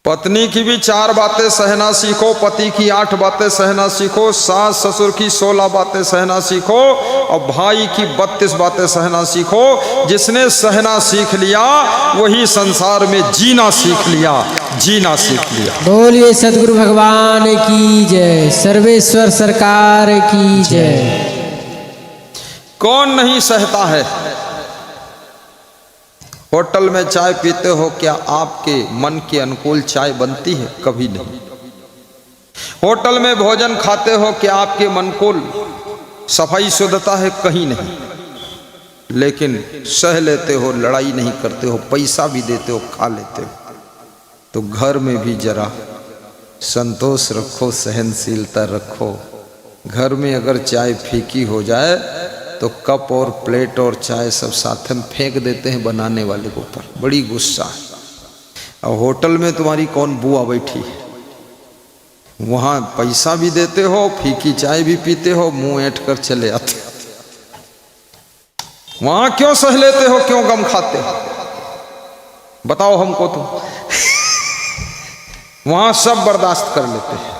पत्नी की भी 4 बातें सहना सीखो, पति की 8 बातें सहना सीखो, सास ससुर की 16 बातें सहना सीखो और भाई की 32 बातें सहना सीखो। जिसने सहना सीख लिया वही संसार में जीना सीख लिया, जीना सीख लिया। बोलिए सद्गुरु भगवान की जय, सर्वेश्वर सरकार की जय। कौन नहीं सहता है? होटल में चाय पीते हो, क्या आपके मन के अनुकूल चाय बनती है? कभी नहीं। होटल में भोजन खाते हो, क्या आपके मन को सफाई शुद्धता है? कहीं नहीं। लेकिन सह लेते हो, लड़ाई नहीं करते हो, पैसा भी देते हो, खा लेते हो। तो घर में भी जरा संतोष रखो, सहनशीलता रखो। घर में अगर चाय फीकी हो जाए तो कप और प्लेट और चाय सब साथ में फेंक देते हैं बनाने वाले के ऊपर, बड़ी गुस्सा है। और होटल में तुम्हारी कौन बुआ बैठी है, वहां पैसा भी देते हो, फीकी चाय भी पीते हो, मुंह ऐंठ कर चले आते। वहां क्यों सह लेते हो, क्यों गम खाते हो? बताओ हमको तो। वहां सब बर्दाश्त कर लेते हैं।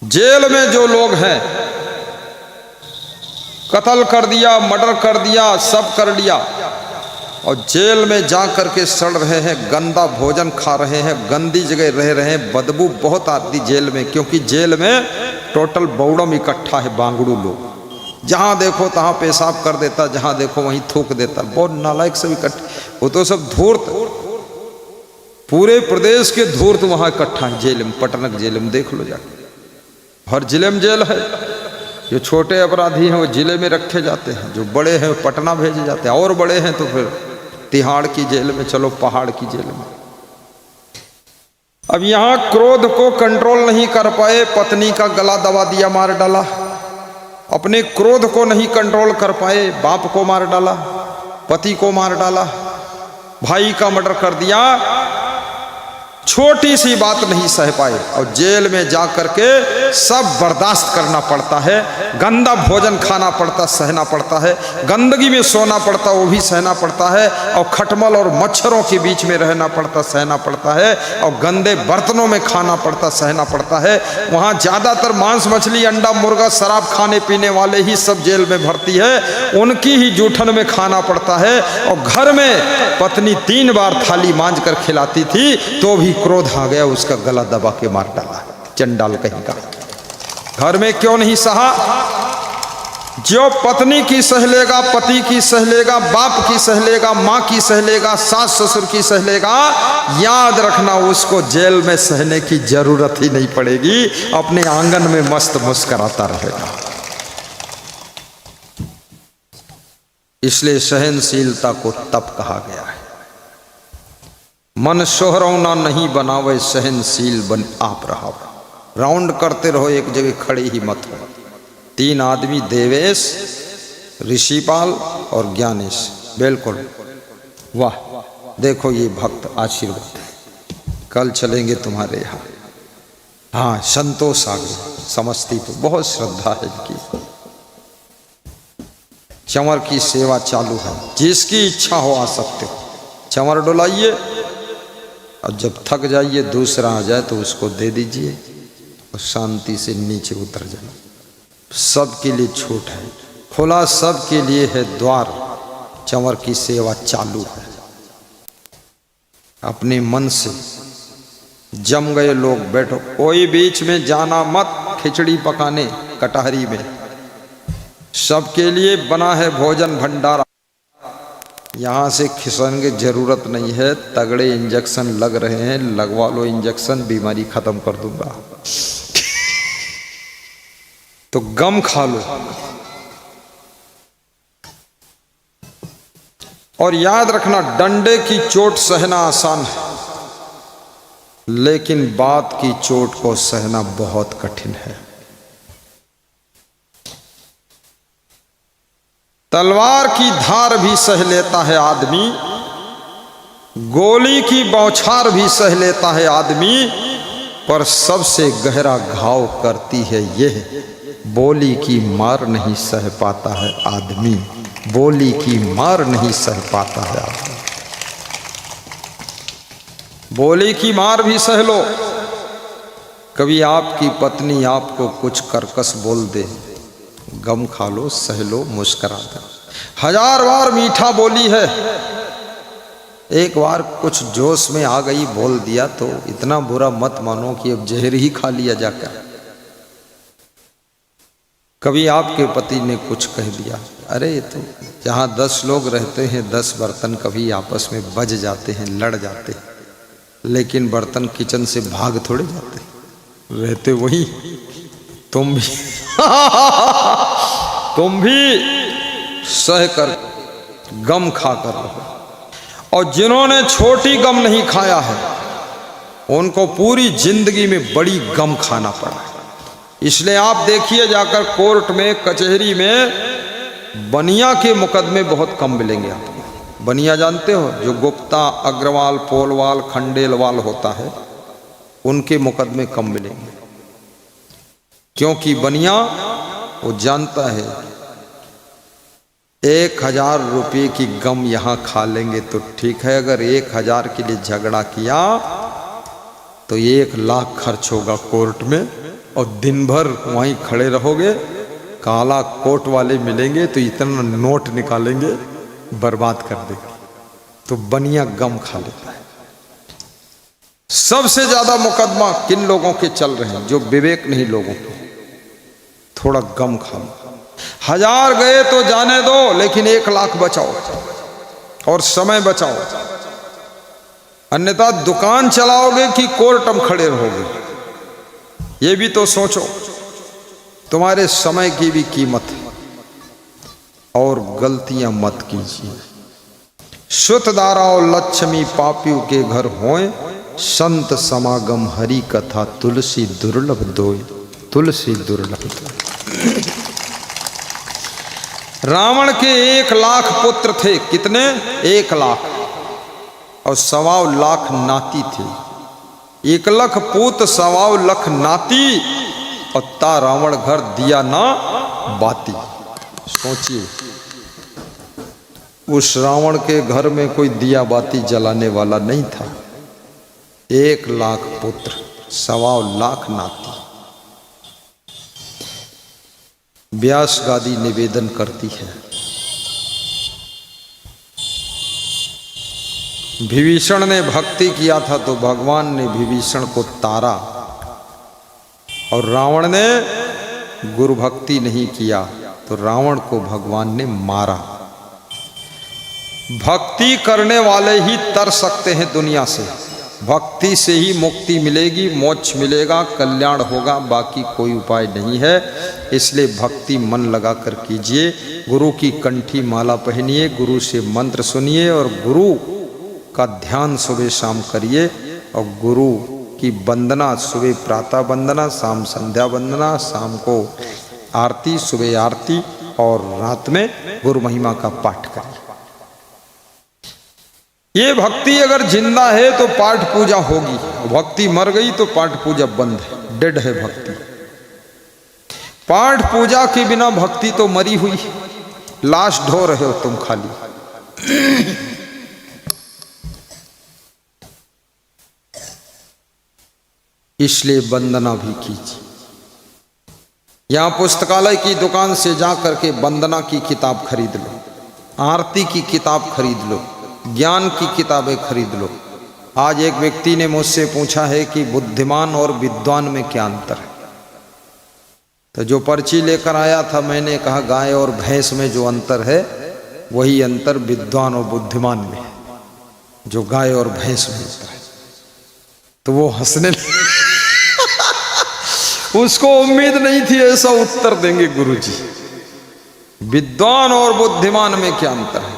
जेल में जो लोग हैं, कत्ल कर दिया, मर्डर कर दिया, सब कर लिया, और जेल में जा करके सड़ रहे हैं, गंदा भोजन खा रहे हैं, गंदी जगह रह रहे हैं, बदबू बहुत आती जेल में। क्योंकि जेल में टोटल बौड़म इकट्ठा है, बांगड़ू लोग। जहां देखो तहां पेशाब कर देता, जहां देखो वहीं थूक देता। बहुत नालायक सब इकट्ठे, वो तो सब धूर्त, पूरे प्रदेश के धूर्त वहां इकट्ठा है जेल में। पटनक जेल में देख लो जाके, हर जिले में जेल है। जो छोटे अपराधी हैं वो जिले में रखे जाते हैं, जो बड़े हैं पटना भेजे जाते हैं, और बड़े हैं तो फिर तिहाड़ की जेल में, चलो पहाड़ की जेल में। अब यहां क्रोध को कंट्रोल नहीं कर पाए, पत्नी का गला दबा दिया, मार डाला। अपने क्रोध को नहीं कंट्रोल कर पाए, बाप को मार डाला, पति को मार डाला, भाई का मर्डर कर दिया। छोटी सी बात नहीं सह पाए और जेल में जा करके सब बर्दाश्त करना पड़ता है। गंदा भोजन खाना पड़ता, सहना पड़ता है। गंदगी में सोना पड़ता, वो भी सहना पड़ता है। और खटमल और मच्छरों के बीच में रहना पड़ता, सहना पड़ता है। और गंदे बर्तनों में खाना पड़ता, सहना पड़ता है। वहाँ ज़्यादातर मांस मछली अंडा मुर्गा शराब खाने पीने वाले ही सब जेल में भर्ती है, उनकी ही जूठन में खाना पड़ता है। और घर में पत्नी 3 बार थाली मांज कर खिलाती थी तो भी क्रोध आ गया, उसका गला दबा के मार डाला। चंडाल कहीं का। घर में क्यों नहीं सहा? जो पत्नी की सह लेगा, पति की सह लेगा, बाप की सह लेगा, माँ की सह लेगा, सास ससुर की सह लेगा, याद रखना उसको जेल में सहने की जरूरत ही नहीं पड़ेगी। अपने आंगन में मस्त मुस्कुराता रहेगा। इसलिए सहनशीलता को तप कहा गया है। मन सोहरौना नहीं बनावे, सहनशील बन आप रहो। राउंड करते रहो, एक जगह खड़े ही मत हो। 3 आदमी, देवेश, ऋषिपाल और ज्ञानेश, बिल्कुल वाह। देखो ये भक्त आशीर्वाद, कल चलेंगे तुम्हारे यहाँ। हाँ, संतोष आ गया, समस्तीपुर, बहुत श्रद्धा है इनकी। चंवर की सेवा चालू है, जिसकी इच्छा हो आ सकते हो। चंवर डुलाइए और जब थक जाइए, दूसरा आ जाए तो उसको दे दीजिए और शांति से नीचे उतर जाइए। सबके लिए छूट है, खुला सबके लिए है द्वार। चंवर की सेवा चालू है। अपने मन से जम गए लोग बैठो, कोई बीच में जाना मत। खिचड़ी पकाने कटहरी में सबके लिए बना है भोजन भंडारा। यहाँ से खिसकने की जरूरत नहीं है। तगड़े इंजेक्शन लग रहे हैं, लगवा लो इंजेक्शन, बीमारी खत्म कर दूंगा। तो गम खा लो। और याद रखना, डंडे की चोट सहना आसान है, लेकिन बात की चोट को सहना बहुत कठिन है। तलवार की धार भी सह लेता है आदमी, गोली की बौछार भी सह लेता है आदमी, पर सबसे गहरा घाव करती है यह, बोली की मार नहीं सह पाता है आदमी। बोली की मार नहीं सह पाता है आदमी। बोली की मार भी सह लो, कभी आपकी पत्नी आपको कुछ कर्कश बोल दे, गम खा लो, सह लो, मुस्कुरा दो। 1000 बार मीठा बोली है, एक बार कुछ जोश में आ गई बोल दिया तो इतना बुरा मत मानो कि अब जहर ही खा लिया जाकर। कभी आपके पति ने कुछ कह दिया, अरे तो जहाँ 10 लोग रहते हैं 10 बर्तन कभी आपस में बज जाते हैं, लड़ जाते हैं, लेकिन बर्तन किचन से भाग थोड़े जाते, रहते वही। तुम भी तुम भी सह कर गम खा कर रहो। और जिन्होंने छोटी गम नहीं खाया है उनको पूरी जिंदगी में बड़ी गम खाना पड़ा है। इसलिए आप देखिए जाकर कोर्ट में, कचहरी में बनिया के मुकदमे बहुत कम मिलेंगे आपको। बनिया जानते हो, जो गुप्ता, अग्रवाल, पोलवाल, खंडेलवाल होता है, उनके मुकदमे कम मिलेंगे। क्योंकि बनिया वो जानता है 1000 रुपये की गम यहाँ खा लेंगे तो ठीक है, अगर 1000 के लिए झगड़ा किया तो 1 लाख खर्च होगा कोर्ट में, और दिन भर वहीं खड़े रहोगे, काला कोट वाले मिलेंगे तो इतना नोट निकालेंगे, बर्बाद कर देंगे। तो बनिया गम खा लेता है। सबसे ज्यादा मुकदमा किन लोगों के चल रहे हैं? जो विवेक नहीं लोगों के। थोड़ा गम खा लो, 1000 गए तो जाने दो, लेकिन 1 लाख बचाओ और समय बचाओ। अन्यथा दुकान चलाओगे कि कोर्ट में खड़े रहोगे, ये भी तो सोचो। तुम्हारे समय की भी कीमत है। और गलतियां मत कीजिए। शुत दाराओ लक्ष्मी पापियों के घर होए, संत समागम हरि कथा तुलसी दुर्लभ दोय। तुलसी दुर्लभ दोय। रावण के 1 लाख पुत्र थे। कितने? 1 लाख। और 1.25 लाख नाती थे। 1 लाख पूत 1.25 लाख नाती, और ता रावण घर दिया ना बाती। सोचिए, उस रावण के घर में कोई दिया बाती जलाने वाला नहीं था। 1 लाख पुत्र 1.25 लाख नाती। व्यास गादी निवेदन करती है, विभीषण ने भक्ति किया था तो भगवान ने विभीषण को तारा, और रावण ने गुरु भक्ति नहीं किया तो रावण को भगवान ने मारा। भक्ति करने वाले ही तर सकते हैं दुनिया से। भक्ति से ही मुक्ति मिलेगी, मोक्ष मिलेगा, कल्याण होगा, बाकी कोई उपाय नहीं है। इसलिए भक्ति मन लगा कर कीजिए। गुरु की कंठी माला पहनिए, गुरु से मंत्र सुनिए, और गुरु का ध्यान सुबह शाम करिए। और गुरु की वंदना, सुबह प्रातः वंदना, शाम संध्या वंदना, शाम को आरती, सुबह आरती, और रात में गुरु महिमा का पाठ करिए। ये भक्ति अगर जिंदा है तो पाठ पूजा होगी, भक्ति मर गई तो पाठ पूजा बंद है, डेड है भक्ति। पाठ पूजा के बिना भक्ति तो मरी हुई है, लाश ढो रहे हो तुम खाली। इसलिए वंदना भी कीजिए। यहां पुस्तकालय की दुकान से जा करके वंदना की किताब खरीद लो, आरती की किताब खरीद लो, ज्ञान की किताबें खरीद लो। आज एक व्यक्ति ने मुझसे पूछा है कि बुद्धिमान और विद्वान में क्या अंतर है। तो जो पर्ची लेकर आया था, मैंने कहा गाय और भैंस में जो अंतर है वही अंतर विद्वान और बुद्धिमान में है, जो गाय और भैंस में होता है। तो वो हंसने उसको उम्मीद नहीं थी ऐसा उत्तर देंगे गुरुजी। विद्वान और बुद्धिमान में क्या अंतर है?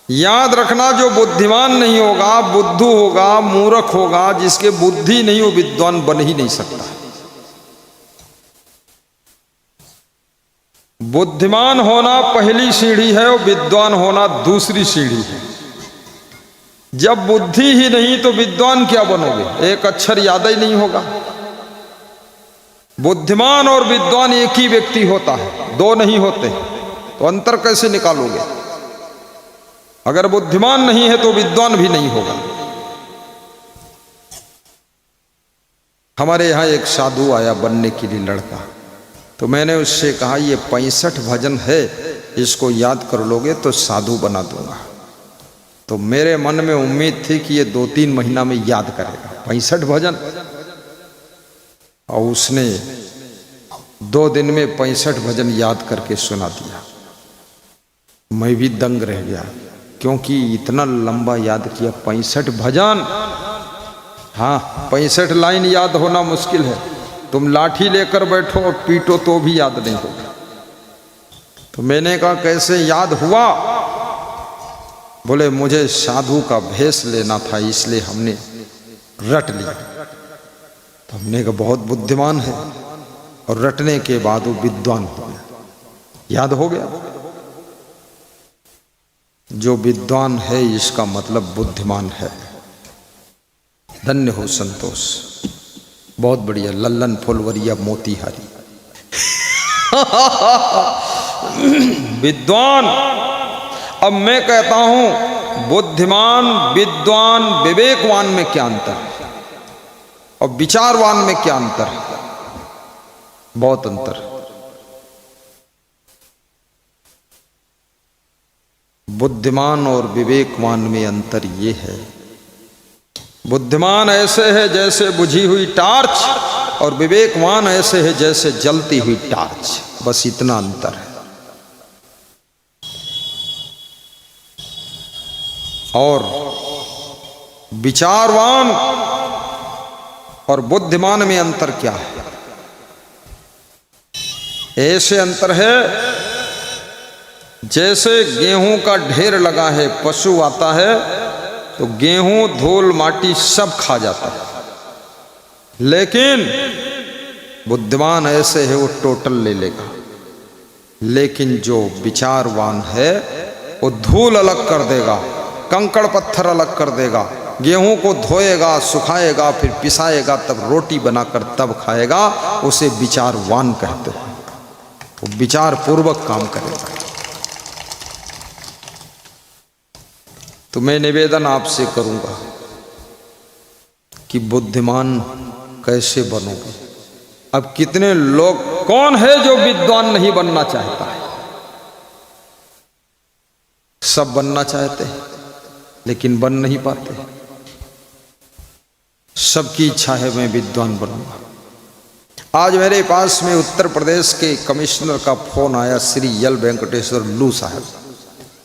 याद रखना, जो बुद्धिमान नहीं होगा, बुद्धू होगा, मूर्ख होगा, जिसके बुद्धि नहीं, वो विद्वान बन ही नहीं सकता। बुद्धिमान होना पहली सीढ़ी है और विद्वान होना दूसरी सीढ़ी है। जब बुद्धि ही नहीं तो विद्वान क्या बनोगे? एक अक्षर याद ही नहीं होगा। बुद्धिमान और विद्वान एक ही व्यक्ति होता है, दो नहीं होते, तो अंतर कैसे निकालोगे? अगर बुद्धिमान नहीं है तो विद्वान भी नहीं होगा। हमारे यहाँ एक साधु आया बनने के लिए लड़का, तो मैंने उससे कहा ये 65 भजन है, इसको याद कर लोगे तो साधु बना दूंगा। तो मेरे मन में उम्मीद थी कि ये 2-3 महीना में याद करेगा 65 भजन, और उसने 2 दिन में 65 भजन याद करके सुना दिया। मैं भी दंग रह गया, क्योंकि इतना लंबा याद किया 65 भजन। हाँ, 65 लाइन याद होना मुश्किल है, तुम लाठी लेकर बैठो और पीटो तो भी याद नहीं होगा। तो मैंने कहा कैसे याद हुआ? बोले मुझे साधु का भेष लेना था, इसलिए हमने रट लिया। तो हमने कहा बहुत बुद्धिमान है, और रटने के बाद वो विद्वान हो गया, याद हो गया। जो विद्वान है इसका मतलब बुद्धिमान है। धन्य हो संतोष, बहुत बढ़िया। लल्लन फुलवरिया मोतीहारी विद्वान। अब मैं कहता हूं बुद्धिमान, विद्वान, विवेकवान में क्या अंतर है और विचारवान में क्या अंतर है? बहुत अंतर है। बुद्धिमान और विवेकवान में अंतर ये है, बुद्धिमान ऐसे है जैसे बुझी हुई टार्च, और विवेकवान ऐसे है जैसे जलती हुई टार्च, बस इतना अंतर है। और विचारवान और बुद्धिमान में अंतर क्या है? ऐसे अंतर है जैसे गेहूं का ढेर लगा है, पशु आता है तो गेहूं, धूल, माटी सब खा जाता है, लेकिन बुद्धिमान ऐसे है वो टोटल ले लेगा। लेकिन जो विचारवान है वो धूल अलग कर देगा, कंकड़ पत्थर अलग कर देगा, गेहूं को धोएगा, सुखाएगा, फिर पिसाएगा, तब रोटी बनाकर तब खाएगा। उसे विचारवान कहते हैं, वो विचार पूर्वक काम करेगा। तो मैं निवेदन आपसे करूंगा कि बुद्धिमान कैसे बनोगे? अब कितने लोग, कौन है जो विद्वान नहीं बनना चाहता है? सब बनना चाहते हैं लेकिन बन नहीं पाते। सबकी इच्छा है मैं विद्वान बनूंगा। आज मेरे पास में उत्तर प्रदेश के कमिश्नर का फोन आया, श्री यल वेंकटेश्वर लू साहब।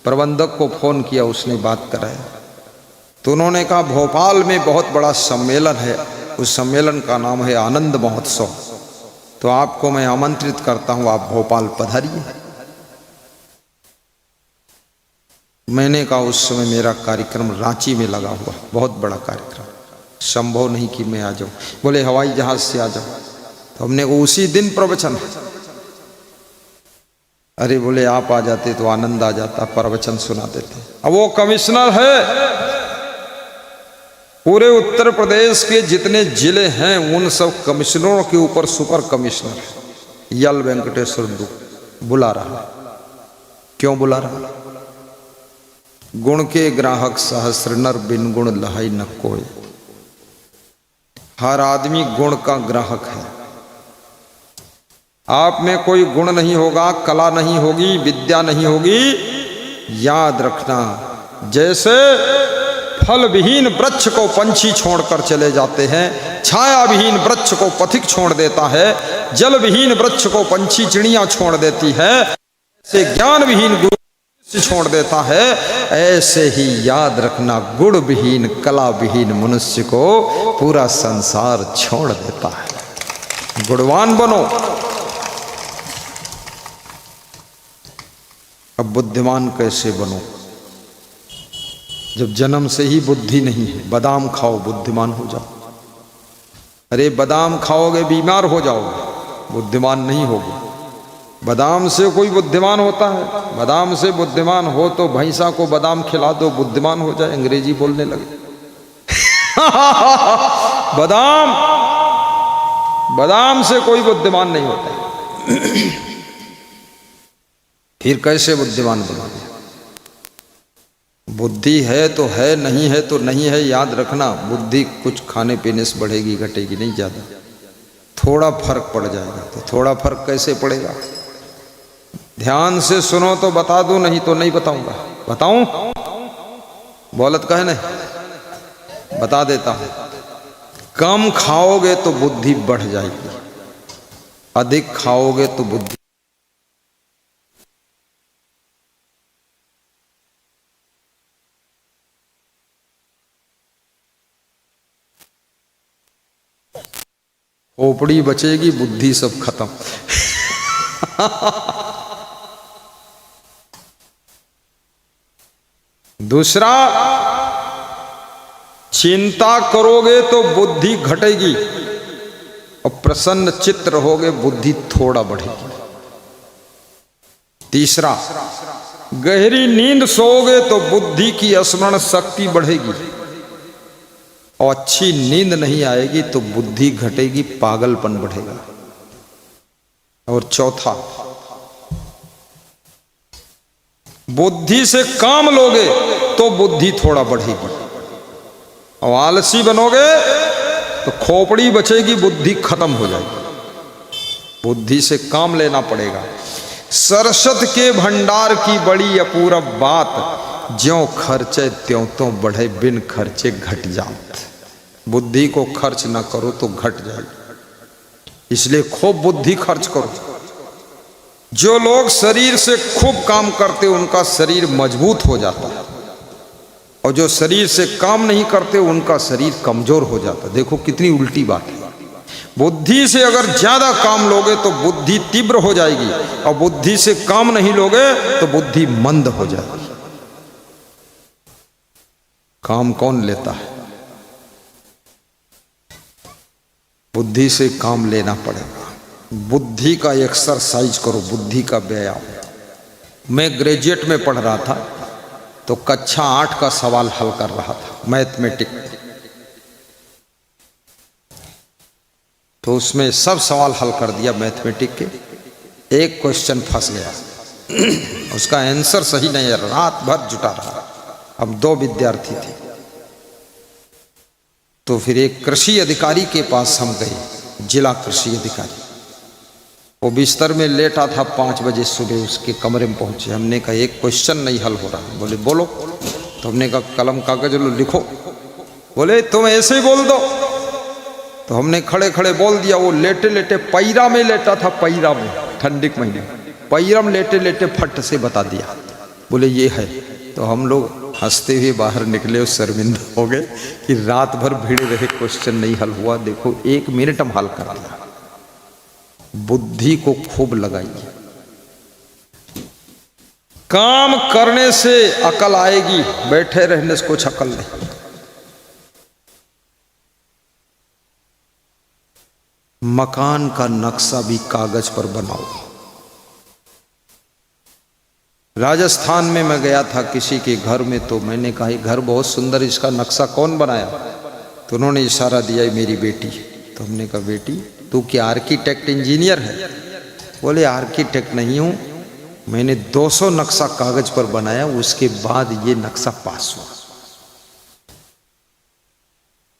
प्रबंधक को फोन किया, उसने बात कराया, तो उन्होंने कहा भोपाल में बहुत बड़ा सम्मेलन है, उस सम्मेलन का नाम है आनंद महोत्सव, तो आपको मैं आमंत्रित करता हूं, आप भोपाल पधारिए। मैंने कहा उस समय मेरा कार्यक्रम रांची में लगा हुआ, बहुत बड़ा कार्यक्रम, संभव नहीं कि मैं आ जाऊं। बोले हवाई जहाज से आ जाओ। तो हमने उसी दिन प्रवचन है। अरे बोले आप आ जाते तो आनंद आ जाता, प्रवचन सुना देते। अब वो कमिश्नर है, पूरे उत्तर प्रदेश के जितने जिले हैं उन सब कमिश्नरों के ऊपर सुपर कमिश्नर है यल वेंकटेश्वर लू बुला रहा। क्यों बुला रहा? गुण के ग्राहक सहस्र नर, बिन गुण लहाई न कोई। हर आदमी गुण का ग्राहक है। आप में कोई गुण नहीं होगा, कला नहीं होगी, विद्या नहीं होगी, याद रखना, जैसे फल विहीन वृक्ष को पंछी छोड़कर चले जाते हैं, छाया विहीन वृक्ष को पथिक छोड़ देता है, जल विहीन वृक्ष को पंछी चिड़िया छोड़ देती है, ऐसे ज्ञान विहीन गुरु छोड़ देता है, ऐसे ही याद रखना गुण विहीन, कला विहीन मनुष्य को पूरा संसार छोड़ देता है। गुणवान बनो। अब बुद्धिमान कैसे बनो? जब जन्म से ही बुद्धि नहीं है। बादाम खाओ बुद्धिमान हो जाओ। अरे बादाम खाओगे बीमार हो जाओगे, बुद्धिमान नहीं होगे। बादाम से कोई बुद्धिमान होता है? बादाम से बुद्धिमान हो तो भैंसा को बादाम खिला दो, बुद्धिमान हो जाए। अंग्रेजी बोलने लगे बादाम से कोई बुद्धिमान नहीं होता। फिर कैसे बुद्धिमान बनोगे? बुद्धि है तो है, नहीं है तो नहीं है। याद रखना, बुद्धि कुछ खाने पीने से बढ़ेगी, घटेगी नहीं, ज्यादा। थोड़ा फर्क पड़ जाएगा। तो थोड़ा फर्क कैसे पड़ेगा? ध्यान से सुनो तो बता दूं, नहीं तो नहीं बताऊंगा। बताऊं? बोलत कहे नहीं, बता देता हूं। कम खाओगे तो बुद्धि बढ़ जाएगी, अधिक खाओगे तो बुद्धि खोपड़ी बचेगी, बुद्धि सब खत्म। दूसरा, चिंता करोगे तो बुद्धि घटेगी और प्रसन्न चित्त रहोगे, बुद्धि थोड़ा बढ़ेगी। तीसरा, गहरी नींद सोओगे तो बुद्धि की स्मरण शक्ति बढ़ेगी और अच्छी नींद नहीं आएगी तो बुद्धि घटेगी, पागलपन बढ़ेगा। और चौथा, बुद्धि से काम लोगे तो बुद्धि थोड़ा बढ़ेगी और आलसी बनोगे तो खोपड़ी बचेगी, बुद्धि खत्म हो जाएगी। बुद्धि से काम लेना पड़ेगा। सरसत के भंडार की बड़ी अपूरब बात, ज्यों खर्चे त्यों तो बढ़े, बिन खर्चे घट जात। बुद्धि को खर्च ना करो तो घट जाएगी, इसलिए खूब बुद्धि खर्च करो। जो लोग शरीर से खूब काम करते उनका शरीर मजबूत हो जाता है और जो शरीर से काम नहीं करते उनका शरीर कमजोर हो जाता है। देखो कितनी उल्टी बात है। बुद्धि से अगर ज्यादा काम लोगे तो बुद्धि तीव्र हो जाएगी और बुद्धि से काम नहीं लोगे तो बुद्धि मंद हो जाएगी। काम कौन लेता है? बुद्धि से काम लेना पड़ेगा। बुद्धि का एक्सरसाइज करो, बुद्धि का व्यायाम। मैं ग्रेजुएट में पढ़ रहा था तो कक्षा 8 का सवाल हल कर रहा था, मैथमेटिक। तो उसमें सब सवाल हल कर दिया मैथमेटिक के, एक क्वेश्चन फंस गया, उसका आंसर सही नहीं है। रात भर जुटा रहा। अब 2 विद्यार्थी थे तो फिर एक कृषि अधिकारी के पास हम गए, जिला कृषि अधिकारी। वो बिस्तर में लेटा था, 5 बजे सुबह उसके कमरे में पहुंचे। हमने कहा एक क्वेश्चन नहीं हल हो रहा। बोले बोलो। तो हमने कहा कलम कागज लो, लिखो। बोले तुम ऐसे ही बोल दो। तो हमने खड़े खड़े बोल दिया। वो लेटे लेटे पैरा में लेटा था, पैरा में, ठंडी के महीने पैरा में लेटे लेटे फट से बता दिया। बोले ये है। तो हम लोग हंसते हुए बाहर निकले और शर्मिंदा हो गए कि रात भर भिड़े रहे, क्वेश्चन नहीं हल हुआ। देखो 1 मिनट हम हल कर दिया। बुद्धि को खूब लगाइए। काम करने से अकल आएगी, बैठे रहने से कुछ अकल नहीं। मकान का नक्शा भी कागज पर बनाओ। राजस्थान में मैं गया था किसी के घर में, तो मैंने कहा ये घर बहुत सुंदर, इसका नक्शा कौन बनाया? तो उन्होंने इशारा दिया मेरी बेटी। तो हमने कहा बेटी तू क्या आर्किटेक्ट इंजीनियर है? बोले आर्किटेक्ट नहीं हूं, मैंने 200 नक्शा कागज पर बनाया, उसके बाद ये नक्शा पास हुआ।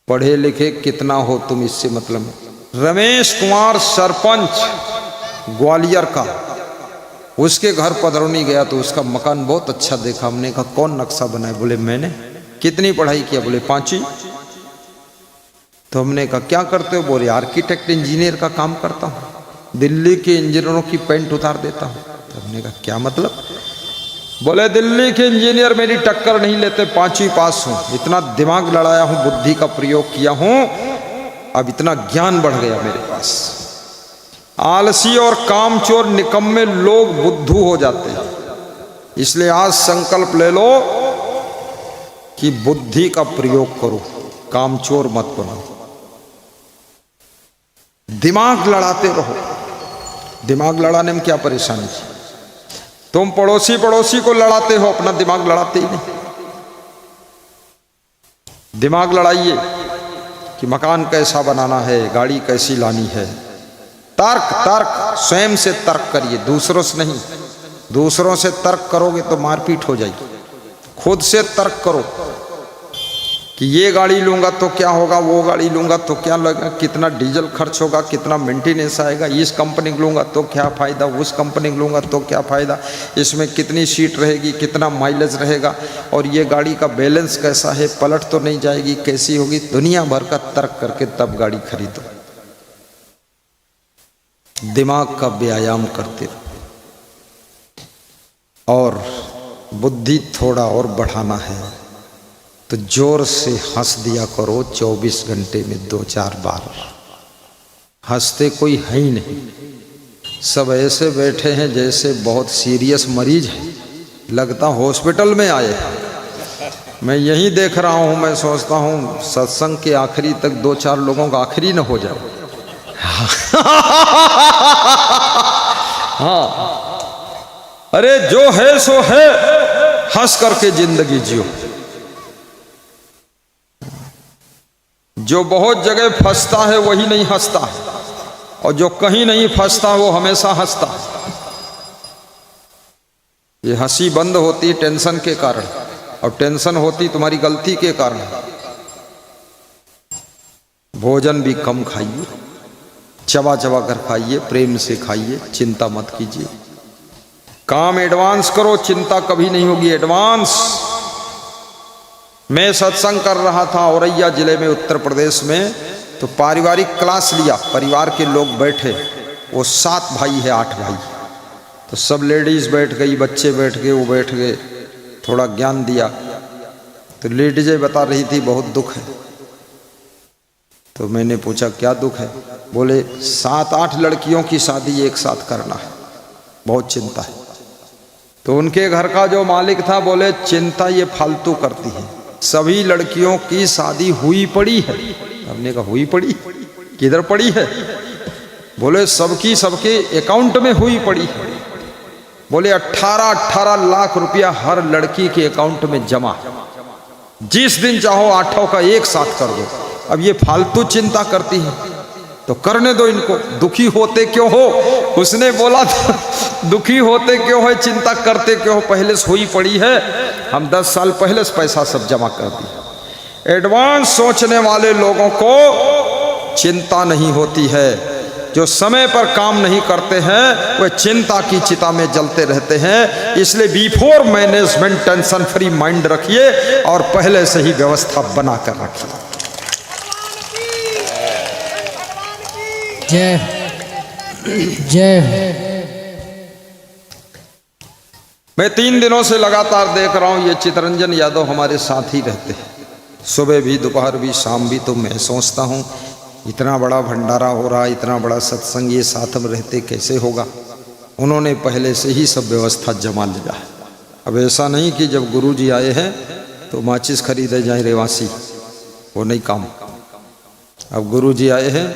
पढ़े लिखे कितना हो तुम, इससे मतलब। रमेश कुमार सरपंच ग्वालियर का, उसके घर पधरौनी गया तो उसका मकान बहुत अच्छा देखा। हमने कहा कौन नक्शा बनाया? बोले मैंने। कितनी पढ़ाई किया? बोले 5वीं। तो हमने कहा क्या करते हो? बोले आर्किटेक्ट इंजीनियर का काम करता हूँ, दिल्ली के इंजीनियरों की पेंट उतार देता हूँ। तो हमने कहा क्या मतलब? बोले दिल्ली के इंजीनियर मेरी टक्कर नहीं लेते, 5वीं पास हूँ, इतना दिमाग लड़ाया हूँ, बुद्धि का प्रयोग किया हूँ, अब इतना ज्ञान बढ़ गया मेरे पास। आलसी और कामचोर निकम्मे लोग बुद्धू हो जाते हैं। इसलिए आज संकल्प ले लो कि बुद्धि का प्रयोग करो, कामचोर मत बनो। दिमाग लड़ाते रहो। दिमाग लड़ाने में क्या परेशानी? तुम पड़ोसी को लड़ाते हो, अपना दिमाग लड़ाते ही नहीं। दिमाग लड़ाइए कि मकान कैसा बनाना है, गाड़ी कैसी लानी है। तर्क स्वयं से तर्क करिए, दूसरों से नहीं। दूसरों से तर्क करोगे तो मारपीट हो जाएगी। खुद से तर्क करो। कि ये गाड़ी लूँगा तो क्या होगा, वो गाड़ी लूँगा तो क्या लगेगा, कितना डीजल खर्च होगा, कितना मेंटेनेंस आएगा, इस कंपनी को लूँगा तो क्या फ़ायदा, उस कंपनी को लूँगा तो क्या फ़ायदा, इसमें कितनी सीट रहेगी, कितना माइलेज रहेगा, और ये गाड़ी का बैलेंस कैसा है, पलट तो नहीं जाएगी, कैसी होगी। दुनिया भर का तर्क करके तब गाड़ी खरीदो। दिमाग का व्यायाम करते रहो और बुद्धि थोड़ा और बढ़ाना है तो जोर से हंस दिया करो 24 घंटे में 2-4 बार। हंसते कोई है ही नहीं, सब ऐसे बैठे हैं जैसे बहुत सीरियस मरीज है, लगता हॉस्पिटल में आए। मैं यही देख रहा हूँ, मैं सोचता हूँ सत्संग के आखिरी तक 2-4 लोगों का आखिरी न हो जाए। हाँ, अरे जो है सो है, हंस करके जिंदगी जियो। जो बहुत जगह फंसता है वही नहीं हंसता है, और जो कहीं नहीं फंसता वो हमेशा हंसता है। ये हंसी बंद होती टेंशन के कारण, और टेंशन होती तुम्हारी गलती के कारण। भोजन भी कम खाइए, चबा चबा कर खाइए, प्रेम से खाइए, चिंता मत कीजिए। काम एडवांस करो, चिंता कभी नहीं होगी एडवांस। मैं सत्संग कर रहा था औरैया जिले में उत्तर प्रदेश में, तो पारिवारिक क्लास लिया, परिवार के लोग बैठे, वो 7 भाई है 8 भाई, तो सब लेडीज़ बैठ गई, बच्चे बैठ गए, वो बैठ गए, थोड़ा ज्ञान दिया। तो लेडीजें बता रही थी बहुत दुख है। तो मैंने पूछा क्या दुख है? बोले 7-8 लड़कियों की शादी एक साथ करना है, बहुत चिंता है। तो उनके घर का जो मालिक था बोले चिंता ये फालतू करती है, सभी लड़कियों की शादी हुई पड़ी है। हमने कहा हुई पड़ी, किधर पड़ी है? बोले सबकी सबके अकाउंट में हुई पड़ी है। बोले 18 लाख रुपया हर लड़की के अकाउंट में जमा, जिस दिन चाहो 8 का एक साथ कर दो। अब ये फालतू चिंता करती है तो करने दो इनको, दुखी होते क्यों हो? उसने बोला था दुखी होते क्यों हो, चिंता करते क्यों हो, पहले से हुई पड़ी है, हम 10 साल पहले से पैसा सब जमा कर दिया। एडवांस सोचने वाले लोगों को चिंता नहीं होती है, जो समय पर काम नहीं करते हैं वे चिंता की चिता में जलते रहते हैं। इसलिए before management tension free mind रखिए और पहले से ही व्यवस्था बना कर रखिए। जय जय। मैं 3 दिनों से लगातार देख रहा हूं ये चितरंजन यादव हमारे साथ ही रहते हैं, सुबह भी, दोपहर भी, शाम भी। तो मैं सोचता हूं इतना बड़ा भंडारा हो रहा, इतना बड़ा सत्संग, ये साथ में रहते कैसे होगा? उन्होंने पहले से ही सब व्यवस्था जमा लिया है। अब ऐसा नहीं कि जब गुरुजी आए हैं तो माचिस खरीदे जाए रेवासी, वो नहीं काम। अब गुरुजी आए हैं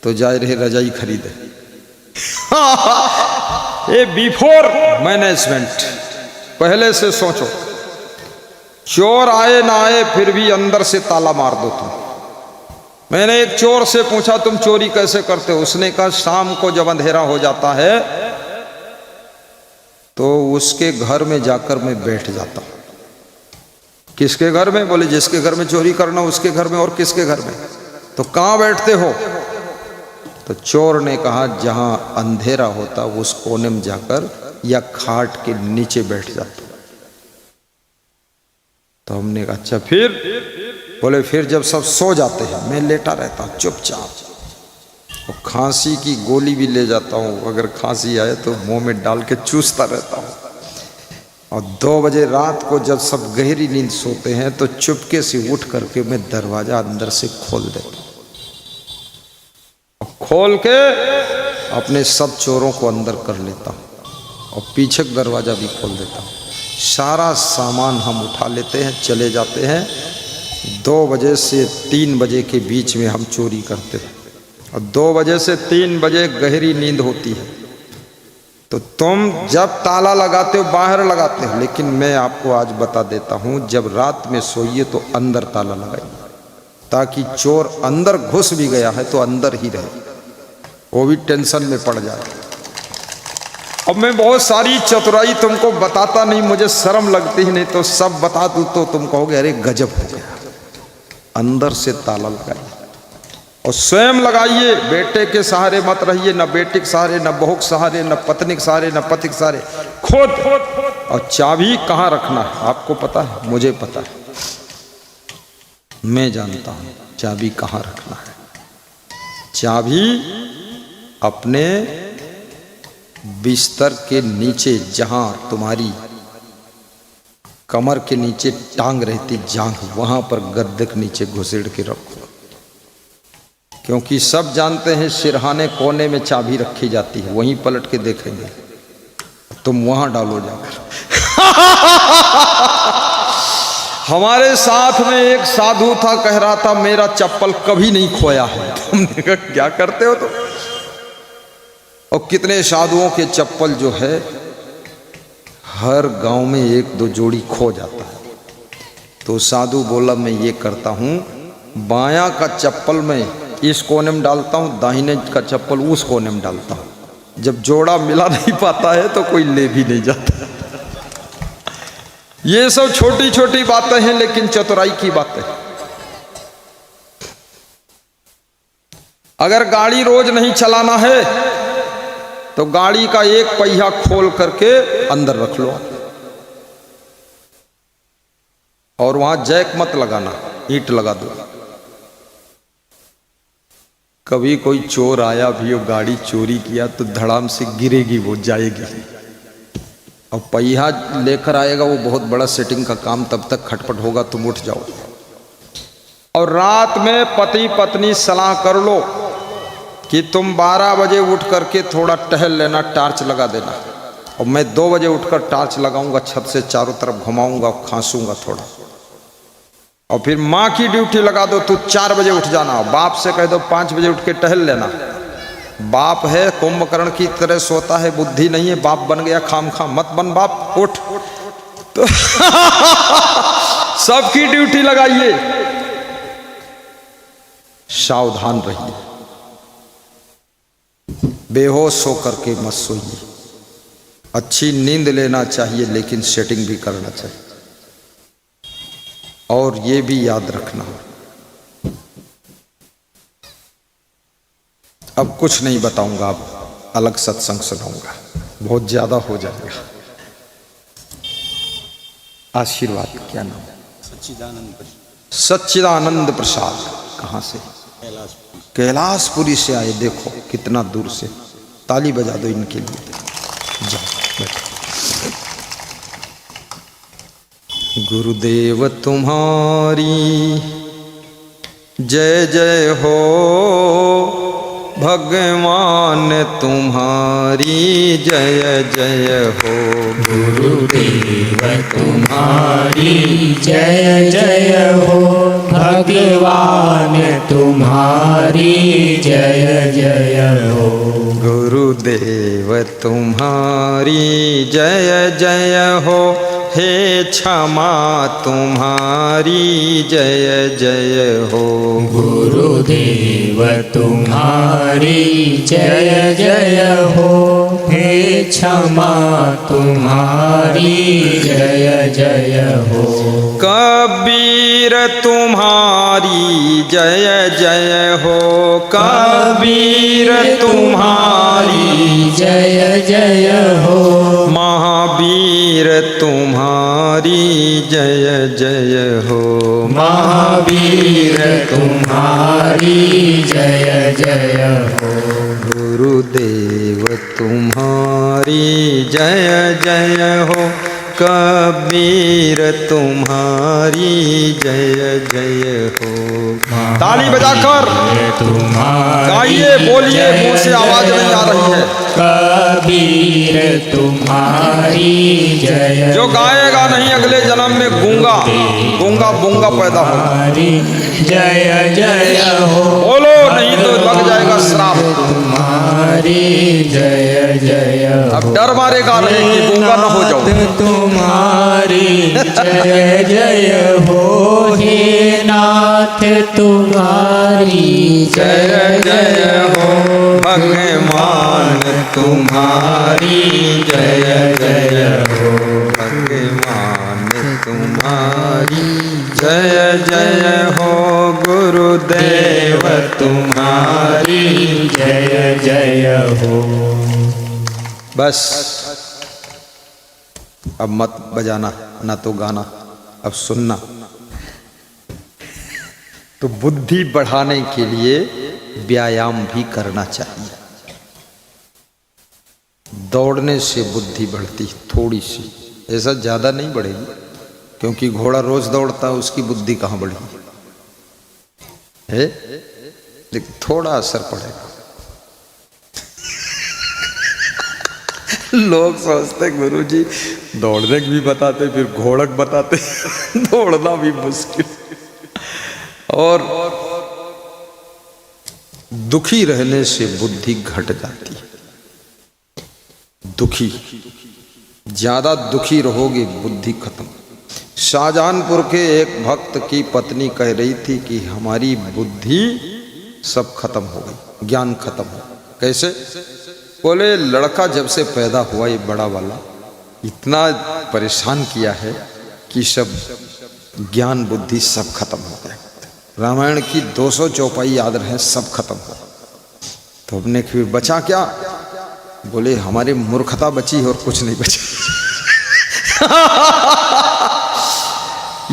तो जाए रहे रजाई खरीदे। ये बिफोर मैनेजमेंट, पहले से सोचो। चोर आए ना आए फिर भी अंदर से ताला मार दो तुम। मैंने एक चोर से पूछा तुम चोरी कैसे करते हो? उसने कहा शाम को जब अंधेरा हो जाता है तो उसके घर में जाकर मैं बैठ जाता हूं। किसके घर में? बोले जिसके घर में चोरी करना उसके घर में। और किसके घर में? तो कहां बैठते हो? तो चोर ने कहा जहां अंधेरा होता उस कोने में जाकर या खाट के नीचे बैठ जाता। तो हमने कहा अच्छा फिर? बोले फिर जब सब सो जाते हैं मैं लेटा रहता हूं चुपचाप, और खांसी की गोली भी ले जाता हूं, अगर खांसी आए तो मुंह में डाल के चूसता रहता हूं। और 2 बजे रात को जब सब गहरी नींद सोते हैं तो चुपके से उठ करके मैं दरवाजा अंदर से खोल देता हूं, खोल के अपने सब चोरों को अंदर कर लेता हूँ और पीछे दरवाज़ा भी खोल देता हूँ। सारा सामान हम उठा लेते हैं, चले जाते हैं। 2 बजे से 3 बजे के बीच में हम चोरी करते हैं, और 2 बजे से 3 बजे गहरी नींद होती है। तो तुम जब ताला लगाते हो बाहर लगाते हो, लेकिन मैं आपको आज बता देता हूँ जब रात में सोइए तो अंदर ताला लगाइए, ताकि चोर अंदर घुस भी गया है तो अंदर ही रहे, वो भी टेंशन में पड़ जाए। अब मैं बहुत सारी चतुराई तुमको बताता नहीं, मुझे शर्म लगती ही नहीं, तो सब बता दूं तो तुम कहोगे अरे गजब हो गया। अंदर से ताला लगाइए और स्वयं लगाइए। बेटे के सहारे मत रहिए, न बेटे के सहारे, न बहू के सहारे, न पत्नी के सहारे, न पति के सहारे, खुद। और चाबी कहाँ रखना है आपको पता है, मुझे पता है, मैं जानता हूं चाबी कहाँ रखना है। चाबी अपने बिस्तर के नीचे, जहां तुम्हारी कमर के नीचे टांग रहती जांघ, वहां पर गद्दे के नीचे घुसेड़ के रखो। क्योंकि सब जानते हैं सिरहाने कोने में चाबी रखी जाती है, वहीं पलट के देखेंगे, तुम वहां डालो जाकर। हमारे साथ में एक साधु था, कह रहा था मेरा चप्पल कभी नहीं खोया है। तुमने कहा क्या करते हो तुम? और कितने साधुओं के चप्पल जो है हर गांव में एक दो जोड़ी खो जाता है। तो साधु बोला मैं ये करता हूँ, बायां का चप्पल मैं इस कोने में डालता हूँ, दाहिने का चप्पल उस कोने में डालता हूँ। जब जोड़ा मिला नहीं पाता है तो कोई ले भी नहीं जाता। ये सब छोटी छोटी बातें हैं, लेकिन चतुराई की बातें। अगर गाड़ी रोज नहीं चलाना है तो गाड़ी का एक पहिया खोल करके अंदर रख लो और वहां जैक मत लगाना, ईंट लगा दो। कभी कोई चोर आया भी हो, गाड़ी चोरी किया तो धड़ाम से गिरेगी, वो जाएगी। और पहिया लेकर आएगा वो बहुत बड़ा सेटिंग का काम, तब तक खटपट होगा, तुम उठ जाओ। और रात में पति पत्नी सलाह कर लो कि तुम 12 बजे उठ करके थोड़ा टहल लेना, टार्च लगा देना, और मैं 2 बजे उठकर टार्च लगाऊंगा, छत से चारों तरफ घुमाऊंगा, खांसूंगा थोड़ा। और फिर माँ की ड्यूटी लगा दो, तू 4 बजे उठ जाना। बाप से कह दो 5 बजे उठ के टहल लेना। बाप है कुंभकर्ण की तरह सोता है, बुद्धि नहीं है, बाप बन गया खाम खाम, मत बन बाप, उठ। तो सबकी ड्यूटी लगाइए, सावधान रहिए, बेहोश होकर के मत सोइए। अच्छी नींद लेना चाहिए, लेकिन सेटिंग भी करना चाहिए। और ये भी याद रखना, अब कुछ नहीं बताऊंगा, अब अलग सत्संग सुनाऊंगा, बहुत ज्यादा हो जाएगा। आशीर्वाद क्या नाम? सच्चिदानंद प्रसाद। कहाँ से? कैलाशपुरी से आए। देखो कितना दूर से, ताली बजा दो इनके लिए। जाओ बैठो। गुरुदेव तुम्हारी जय जय हो, भगवान तुम्हारी जय जय हो। गुरुदेव तुम्हारी जय जय हो, भगवान तुम्हारी जय जय हो। गुरुदेव तुम्हारी जय जय हो, हे क्षमा तुम्हारी जय जय हो। गुरुदेव तुम्हारी जय जय हो, हे क्षमा तुम्हारी जय जय हो। कबीर तुम्हारी जय जय हो, कबीर तुम्हारी जय जय हो। महावीर तुम्हारी जय जय हो, महावीर तुम्हारी जय जय हो। गुरुदेव तुम्हारी जय जय हो, कबीर तुम्हारी जय जय हो। ताली बजाकर गाइए, बोलिए, मुंह से आवाज नहीं आ रही है। कबीर तुम्हारी जय। जो गाएगा नहीं अगले जन्म में गूंगा गूंगा बूंगा पैदा होगा। जय जय हो, बोलो नहीं तो लग जाएगा श्राप। तुम्हारी जय जय। अब डर मारेगा नहीं कि गूंगा न हो जाओ। तुम्हारी जय जय हो, हे नाथ तुम्हारी जय जय हो। भगवान तुम्हारी जय जय हो भगवान तुम्हारी जय जय हो गुरुदेव देव तुम्हारी जय जय हो। बस अब मत बजाना ना तो गाना, अब सुनना। तो बुद्धि बढ़ाने के लिए व्यायाम भी करना चाहिए। दौड़ने से बुद्धि बढ़ती थोड़ी सी, ऐसा ज्यादा नहीं बढ़ेगी, क्योंकि घोड़ा रोज दौड़ता है, उसकी बुद्धि कहाँ बढ़ेगी है, लेकिन थोड़ा असर पड़ेगा। लोग सोचते गुरुजी दौड़ने की भी बताते, फिर घोड़क बताते, दौड़ना भी मुश्किल। और दुखी रहने से बुद्धि घट जाती है। दुखी, ज्यादा दुखी रहोगे बुद्धि खत्म। शाहजहानपुर के एक भक्त की पत्नी कह रही थी कि हमारी बुद्धि सब खत्म हो गई, ज्ञान खत्म हो। कैसे? बोले लड़का जब से पैदा हुआ ये बड़ा वाला इतना परेशान किया है कि सब ज्ञान बुद्धि सब खत्म हो गया। रामायण की 200 चौपाई याद रहे, सब खत्म हो। तो हमने फिर बचा क्या? बोले हमारी मूर्खता बची और कुछ नहीं बचा।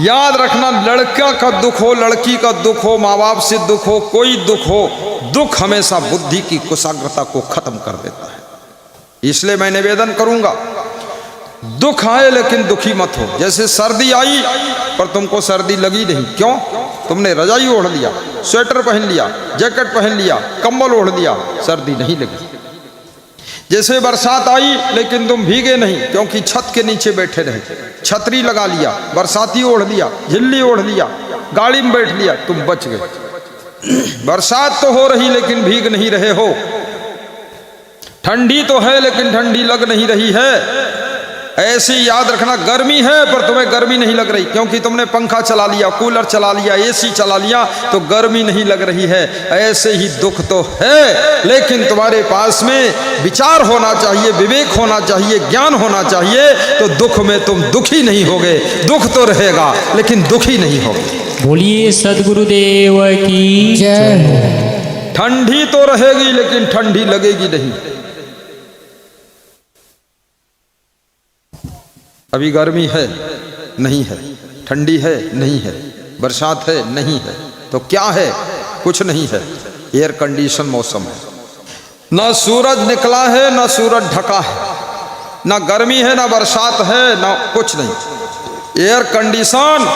याद रखना, लड़का का दुख हो, लड़की का दुख हो, माँ बाप से दुख हो, कोई दुख हो, दुख हमेशा बुद्धि की कुशाग्रता को खत्म कर देता है। इसलिए मैं निवेदन करूंगा, दुख आए लेकिन दुखी मत हो। जैसे सर्दी आई पर तुमको सर्दी लगी नहीं, क्यों? तुमने रजाई ओढ़ लिया, स्वेटर पहन लिया, जैकेट पहन लिया, कंबल ओढ़ लिया, सर्दी नहीं लगी। जैसे बरसात आई लेकिन तुम भीगे नहीं, क्योंकि छत के नीचे बैठे रहे, छतरी लगा लिया, बरसाती ओढ़ लिया, झिल्ली ओढ़ लिया, गाड़ी में बैठ लिया, तुम बच गए। बरसात तो हो रही लेकिन भीग नहीं रहे हो, ठंडी तो है लेकिन ठंडी लग नहीं रही है। ऐसे याद रखना, गर्मी है पर तुम्हें गर्मी नहीं लग रही, क्योंकि तुमने पंखा चला लिया, कूलर चला लिया, एसी चला लिया, तो गर्मी नहीं लग रही है। ऐसे ही दुख तो है लेकिन तुम्हारे पास में विचार होना चाहिए, विवेक होना चाहिए, ज्ञान होना चाहिए, तो दुख में तुम दुखी नहीं होगे। दुख तो रहेगा लेकिन दुखी नहीं होगे। बोलिए सद्गुरुदेव की जय हो। ठंडी तो रहेगी लेकिन ठंडी लगेगी नहीं। अभी गर्मी है नहीं है, ठंडी है नहीं है, बरसात है नहीं है, तो क्या है? कुछ नहीं है, एयर कंडीशन मौसम है। ना सूरज निकला है ना सूरज ढका है, ना गर्मी है ना बरसात है, ना कुछ नहीं, एयर कंडीशन।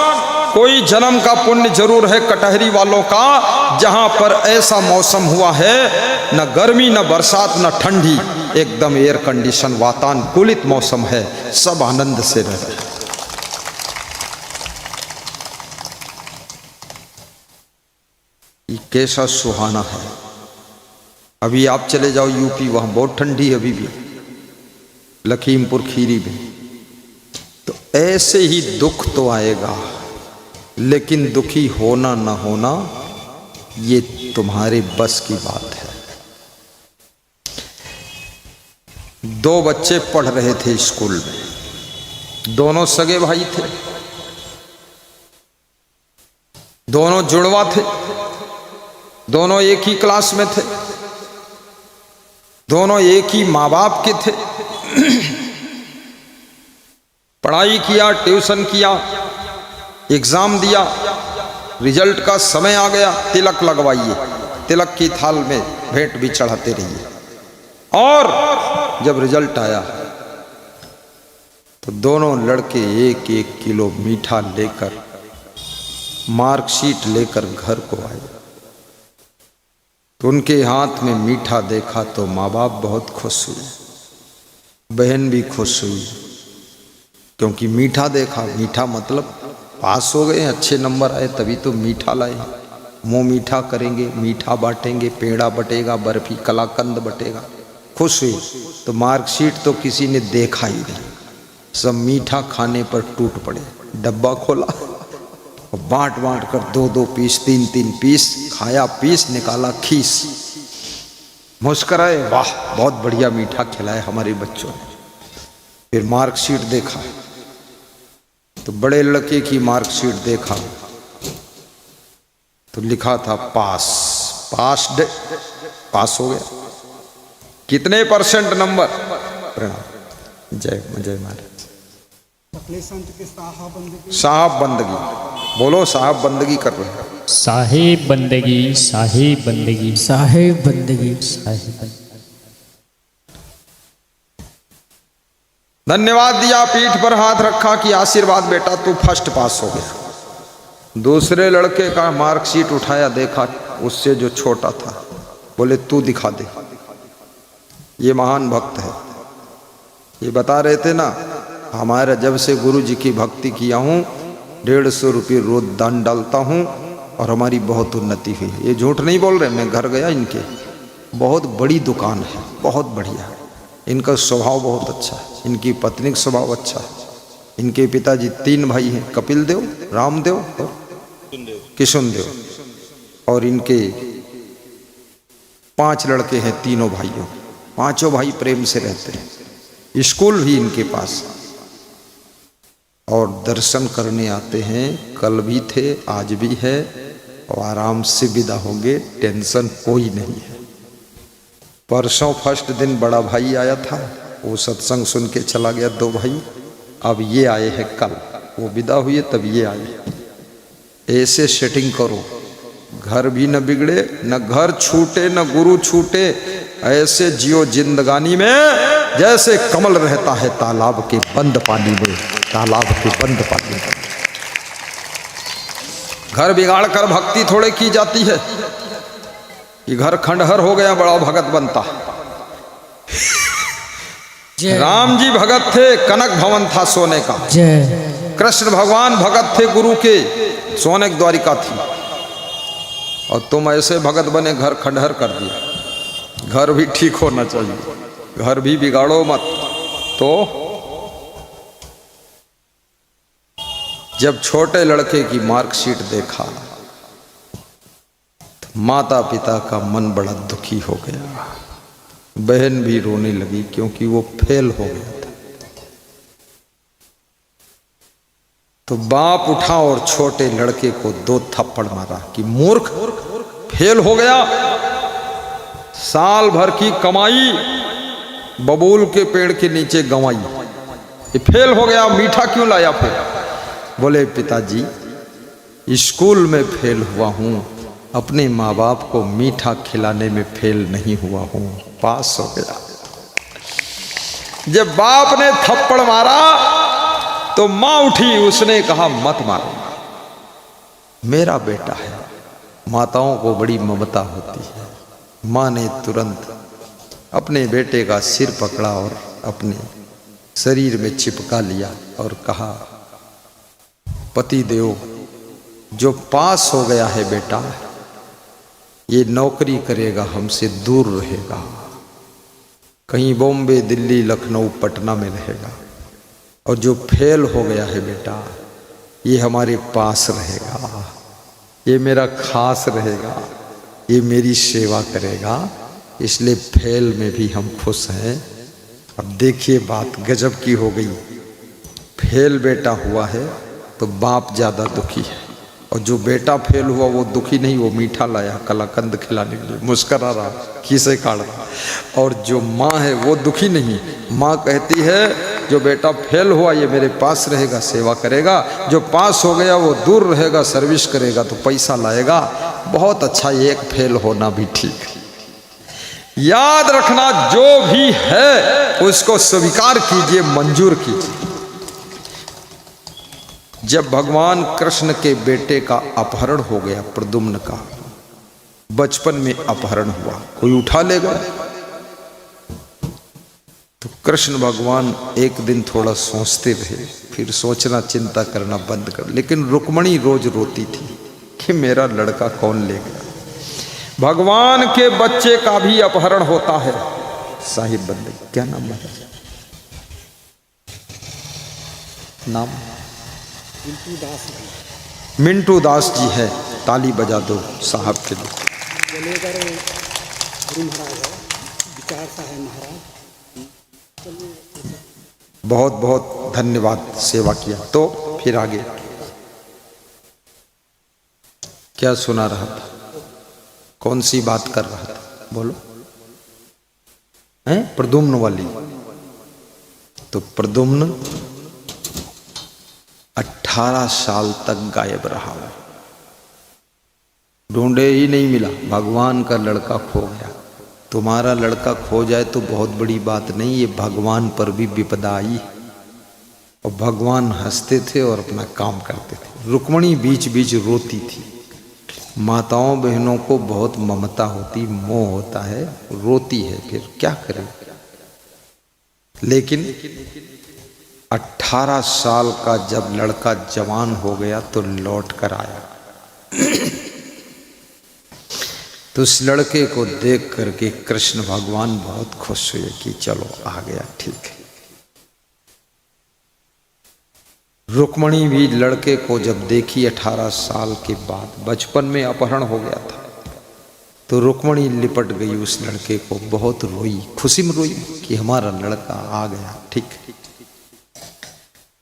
कोई जन्म का पुण्य जरूर है कटहरी वालों का, जहां पर ऐसा मौसम हुआ है, न गर्मी न बरसात न ठंडी, एकदम एयर कंडीशन वातानुकूलित मौसम है, सब आनंद से रह रहे हैं। ये कैसा सुहाना है। अभी आप चले जाओ यूपी, वहां बहुत ठंडी है अभी भी, लखीमपुर खीरी में। तो ऐसे ही दुख तो आएगा, लेकिन दुखी होना ना होना ये तुम्हारे बस की बात है। 2 बच्चे पढ़ रहे थे स्कूल में, दोनों सगे भाई थे, दोनों जुड़वा थे, दोनों एक ही क्लास में थे, दोनों एक ही माँ बाप के थे। पढ़ाई किया, ट्यूशन किया, एग्जाम दिया, रिजल्ट का समय आ गया, तिलक लगवाइए, तिलक की थाल में भेंट भी चढ़ाते रहिए। और जब रिजल्ट आया तो दोनों लड़के 1-1 किलो मीठा लेकर, मार्कशीट लेकर घर को आए। तो उनके हाथ में मीठा देखा तो माँ बाप बहुत खुश हुए, बहन भी खुश हुई, क्योंकि मीठा देखा। मीठा मतलब पास हो गए, अच्छे नंबर आए, तभी तो मीठा लाए। मुंह मीठा करेंगे, मीठा बांटेंगे, पेड़ा बटेगा, बर्फी कलाकंद बटेगा, खुश हुई। तो मार्कशीट तो किसी ने देखा ही नहीं, सब मीठा खाने पर टूट पड़े। डब्बा खोला और बांट बांट कर 2-2 पीस, 3-3 पीस खाया, पीस निकाला खीस। मुस्कराए, वाह बहुत बढ़िया मीठा खिलाए हमारे बच्चों ने। फिर मार्कशीट देखा तो बड़े लड़के की मार्कशीट देखा तो लिखा था पास, पास्ड, पास हो गया। कितने % नंबर? प्रणाम, जय जय महाराज। साहब बंदगी, बोलो साहब बंदगी कर रहे हैं। साहेब बंदगी, साहेब बंदगी, साहेब बंदगी। साहेब बंदगी। धन्यवाद दिया, पीठ पर हाथ रखा कि आशीर्वाद बेटा तू फर्स्ट पास हो गया। दूसरे लड़के का मार्कशीट उठाया, देखा उससे जो छोटा था, बोले तू दिखा दे। ये महान भक्त है। ये बता रहे थे ना, हमारा जब से गुरु जी की भक्ति किया हूँ 150 रुपये रोज दान डालता हूँ और हमारी बहुत उन्नति हुई। ये झूठ नहीं बोल रहे, मैं घर गया, इनके बहुत बड़ी दुकान है, बहुत बढ़िया है। इनका स्वभाव बहुत अच्छा है, इनकी पत्नी का स्वभाव अच्छा है। इनके पिताजी 3 भाई हैं, कपिल देव, रामदेव और किशुन देव, और इनके 5 लड़के हैं, तीनों भाइयों, पांचों भाई प्रेम से रहते हैं। स्कूल भी इनके पास और दर्शन करने आते हैं। कल भी थे, आज भी है और आराम से विदा होंगे, टेंशन कोई नहीं है। परसों फर्स्ट दिन बड़ा भाई आया था, वो सत्संग सुन के चला गया, 2 भाई। अब ये आए हैं कल, वो विदा हुए तब ये आए। ऐसे सेटिंग करो, घर भी न बिगड़े, न घर छूटे, न गुरु छूटे। ऐसे जियो जिंदगानी में जैसे कमल रहता है तालाब के बंद पानी में, तालाब के बंद पानी में। घर बिगाड़ कर भक्ति थोड़े की जाती है कि घर खंडहर हो गया बड़ा भगत बनता। राम जी भगत थे, कनक भवन था सोने का। जय। कृष्ण भगवान भगत थे गुरु के, सोने की द्वारिका थी। और तुम ऐसे भगत बने, घर खंडहर कर दिया। घर भी ठीक होना चाहिए, घर भी बिगाड़ो मत। तो जब छोटे लड़के की मार्कशीट देखा तो माता पिता का मन बड़ा दुखी हो गया। बहन भी रोने लगी क्योंकि वो फेल हो गया था। तो बाप उठा और छोटे लड़के को 2 थप्पड़ मारा कि मूर्ख, फेल हो गया। साल भर की कमाई बबूल के पेड़ के नीचे गंवाई, ये फेल हो गया, मीठा क्यों लाया फिर? बोले पिताजी स्कूल में फेल हुआ हूँ, अपने माँ बाप को मीठा खिलाने में फेल नहीं हुआ हूँ, पास हो गया। जब बाप ने थप्पड़ मारा तो माँ उठी, उसने कहा मत मारो, मेरा बेटा है। माताओं को बड़ी ममता होती है। माँ ने तुरंत अपने बेटे का सिर पकड़ा और अपने शरीर में चिपका लिया और कहा पति देव, जो पास हो गया है बेटा, ये नौकरी करेगा, हमसे दूर रहेगा, कहीं बॉम्बे, दिल्ली, लखनऊ, पटना में रहेगा। और जो फेल हो गया है बेटा, ये हमारे पास रहेगा, ये मेरा खास रहेगा, ये मेरी सेवा करेगा। इसलिए फेल में भी हम खुश हैं। अब देखिए बात गजब की हो गई। फेल बेटा हुआ है तो बाप ज़्यादा दुखी है, और जो बेटा फेल हुआ वो दुखी नहीं, वो मीठा लाया कलाकंद खिलाने के लिए, मुस्करा रहा, खीसे काट रहा। और जो माँ है वो दुखी नहीं, माँ कहती है जो बेटा फेल हुआ ये मेरे पास रहेगा, सेवा करेगा, जो पास हो गया वो दूर रहेगा, सर्विस करेगा तो पैसा लाएगा। बहुत अच्छा, एक फेल होना भी ठीक है। याद रखना, जो भी है उसको स्वीकार कीजिए, मंजूर कीजिए। जब भगवान कृष्ण के बेटे का अपहरण हो गया, प्रद्युम्न का, बचपन में अपहरण हुआ, कोई उठा ले गया, तो कृष्ण भगवान एक दिन थोड़ा सोचते रहे, फिर सोचना चिंता करना बंद कर। लेकिन रुक्मणी रोज रोती थी कि मेरा लड़का कौन ले गया। भगवान के बच्चे का भी अपहरण होता है। साहिब बंदे, क्या नाम है? नाम मिंटू दास जी है। ताली बजा दो साहब के लिए। बहुत बहुत धन्यवाद, सेवा किया। तो फिर आगे क्या सुना रहा था, कौन सी बात कर रहा था, बोलो। हैं, प्रद्युम्न वाली। तो प्रद्युम्न 18 साल तक गायब रहा, ढूंढे ही नहीं मिला। भगवान का लड़का खो गया। तुम्हारा लड़का खो जाए तो बहुत बड़ी बात नहीं, ये भगवान पर भी विपदा आई। और भगवान हंसते थे और अपना काम करते थे। रुक्मणी बीच बीच रोती थी। माताओं बहनों को बहुत ममता होती, मोह होता है, रोती है, फिर क्या करें। लेकिन 18 साल का जब लड़का जवान हो गया तो लौट कर आया। तो उस लड़के को देख करके कृष्ण भगवान बहुत खुश हुए कि चलो आ गया, ठीक है। रुक्मणी भी लड़के को जब देखी 18 साल के बाद, बचपन में अपहरण हो गया था, तो रुक्मणी लिपट गई उस लड़के को, बहुत रोई, खुशी में रोई कि हमारा लड़का आ गया, ठीक है।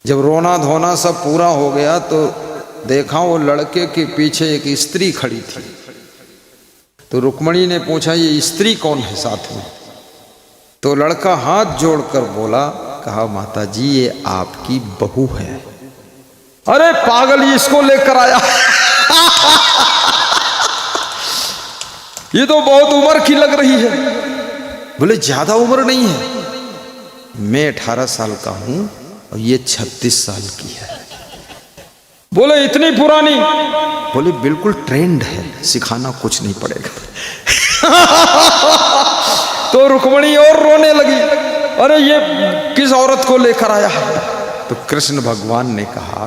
जब रोना धोना सब पूरा हो गया तो देखा वो लड़के के पीछे एक स्त्री खड़ी थी। तो रुक्मणी ने पूछा ये स्त्री कौन है साथ में। तो लड़का हाथ जोड़कर बोला, कहा माता जी ये आपकी बहू है। अरे पागल, इसको लेकर आया। ये तो बहुत उम्र की लग रही है। बोले ज्यादा उम्र नहीं है, मैं 18 साल का हूं और ये 36 साल की है। बोले इतनी पुरानी? बोले बिल्कुल ट्रेंड है, सिखाना कुछ नहीं पड़ेगा। तो रुक्मणी और रोने लगी, अरे ये किस औरत को लेकर आया है। तो कृष्ण भगवान ने कहा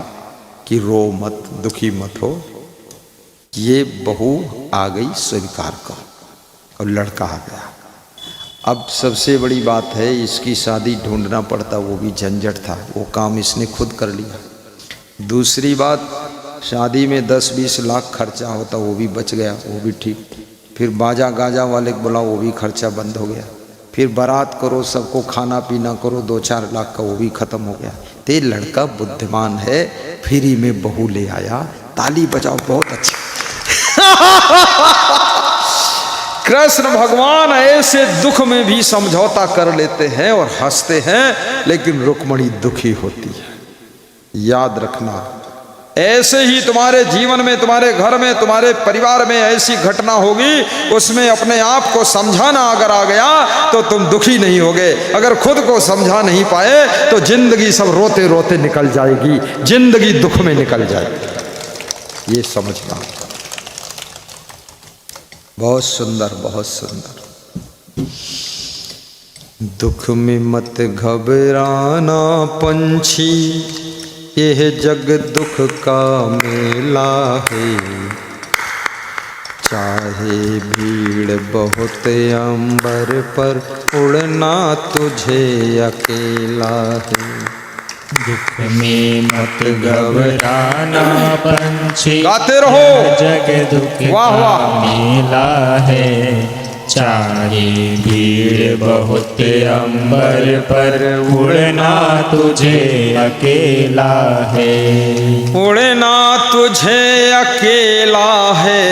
कि रो मत, दुखी मत हो, ये बहू आ गई, स्वीकार करो। और लड़का आ गया। अब सबसे बड़ी बात है, इसकी शादी ढूंढना पड़ता, वो भी झंझट था, वो काम इसने खुद कर लिया। दूसरी बात, शादी में 10-20 लाख खर्चा होता, वो भी बच गया, वो भी ठीक। फिर बाजा गाजा वाले को बुलाओ, वो भी खर्चा बंद हो गया। फिर बारात करो, सबको खाना पीना करो, 2-4 लाख का वो भी खत्म हो गया। तो ये लड़का बुद्धिमान है, फ्री में बहू ले आया। ताली बजाओ, बहुत अच्छा। कृष्ण भगवान ऐसे दुख में भी समझौता कर लेते हैं और हंसते हैं, लेकिन रुक्मणी दुखी होती है। याद रखना, ऐसे ही तुम्हारे जीवन में, तुम्हारे घर में, तुम्हारे परिवार में ऐसी घटना होगी, उसमें अपने आप को समझाना अगर आ गया तो तुम दुखी नहीं होगे। अगर खुद को समझा नहीं पाए तो जिंदगी सब रोते रोते निकल जाएगी, जिंदगी दुख में निकल जाएगी। ये समझना। बहुत सुंदर, बहुत सुंदर। दुख में मत घबराना पंछी, यह जग दुख का मेला है। चाहे भीड़ बहुत अंबर पर, उड़ना तुझे अकेला है। दुख में मत घबराना पंछी, गाते रहो, जग दुख वाह का वाह। मेला है। चाहे भीड़ बहुत अंबर पर, उड़ना तुझे अकेला है। उड़ना तुझे अकेला है,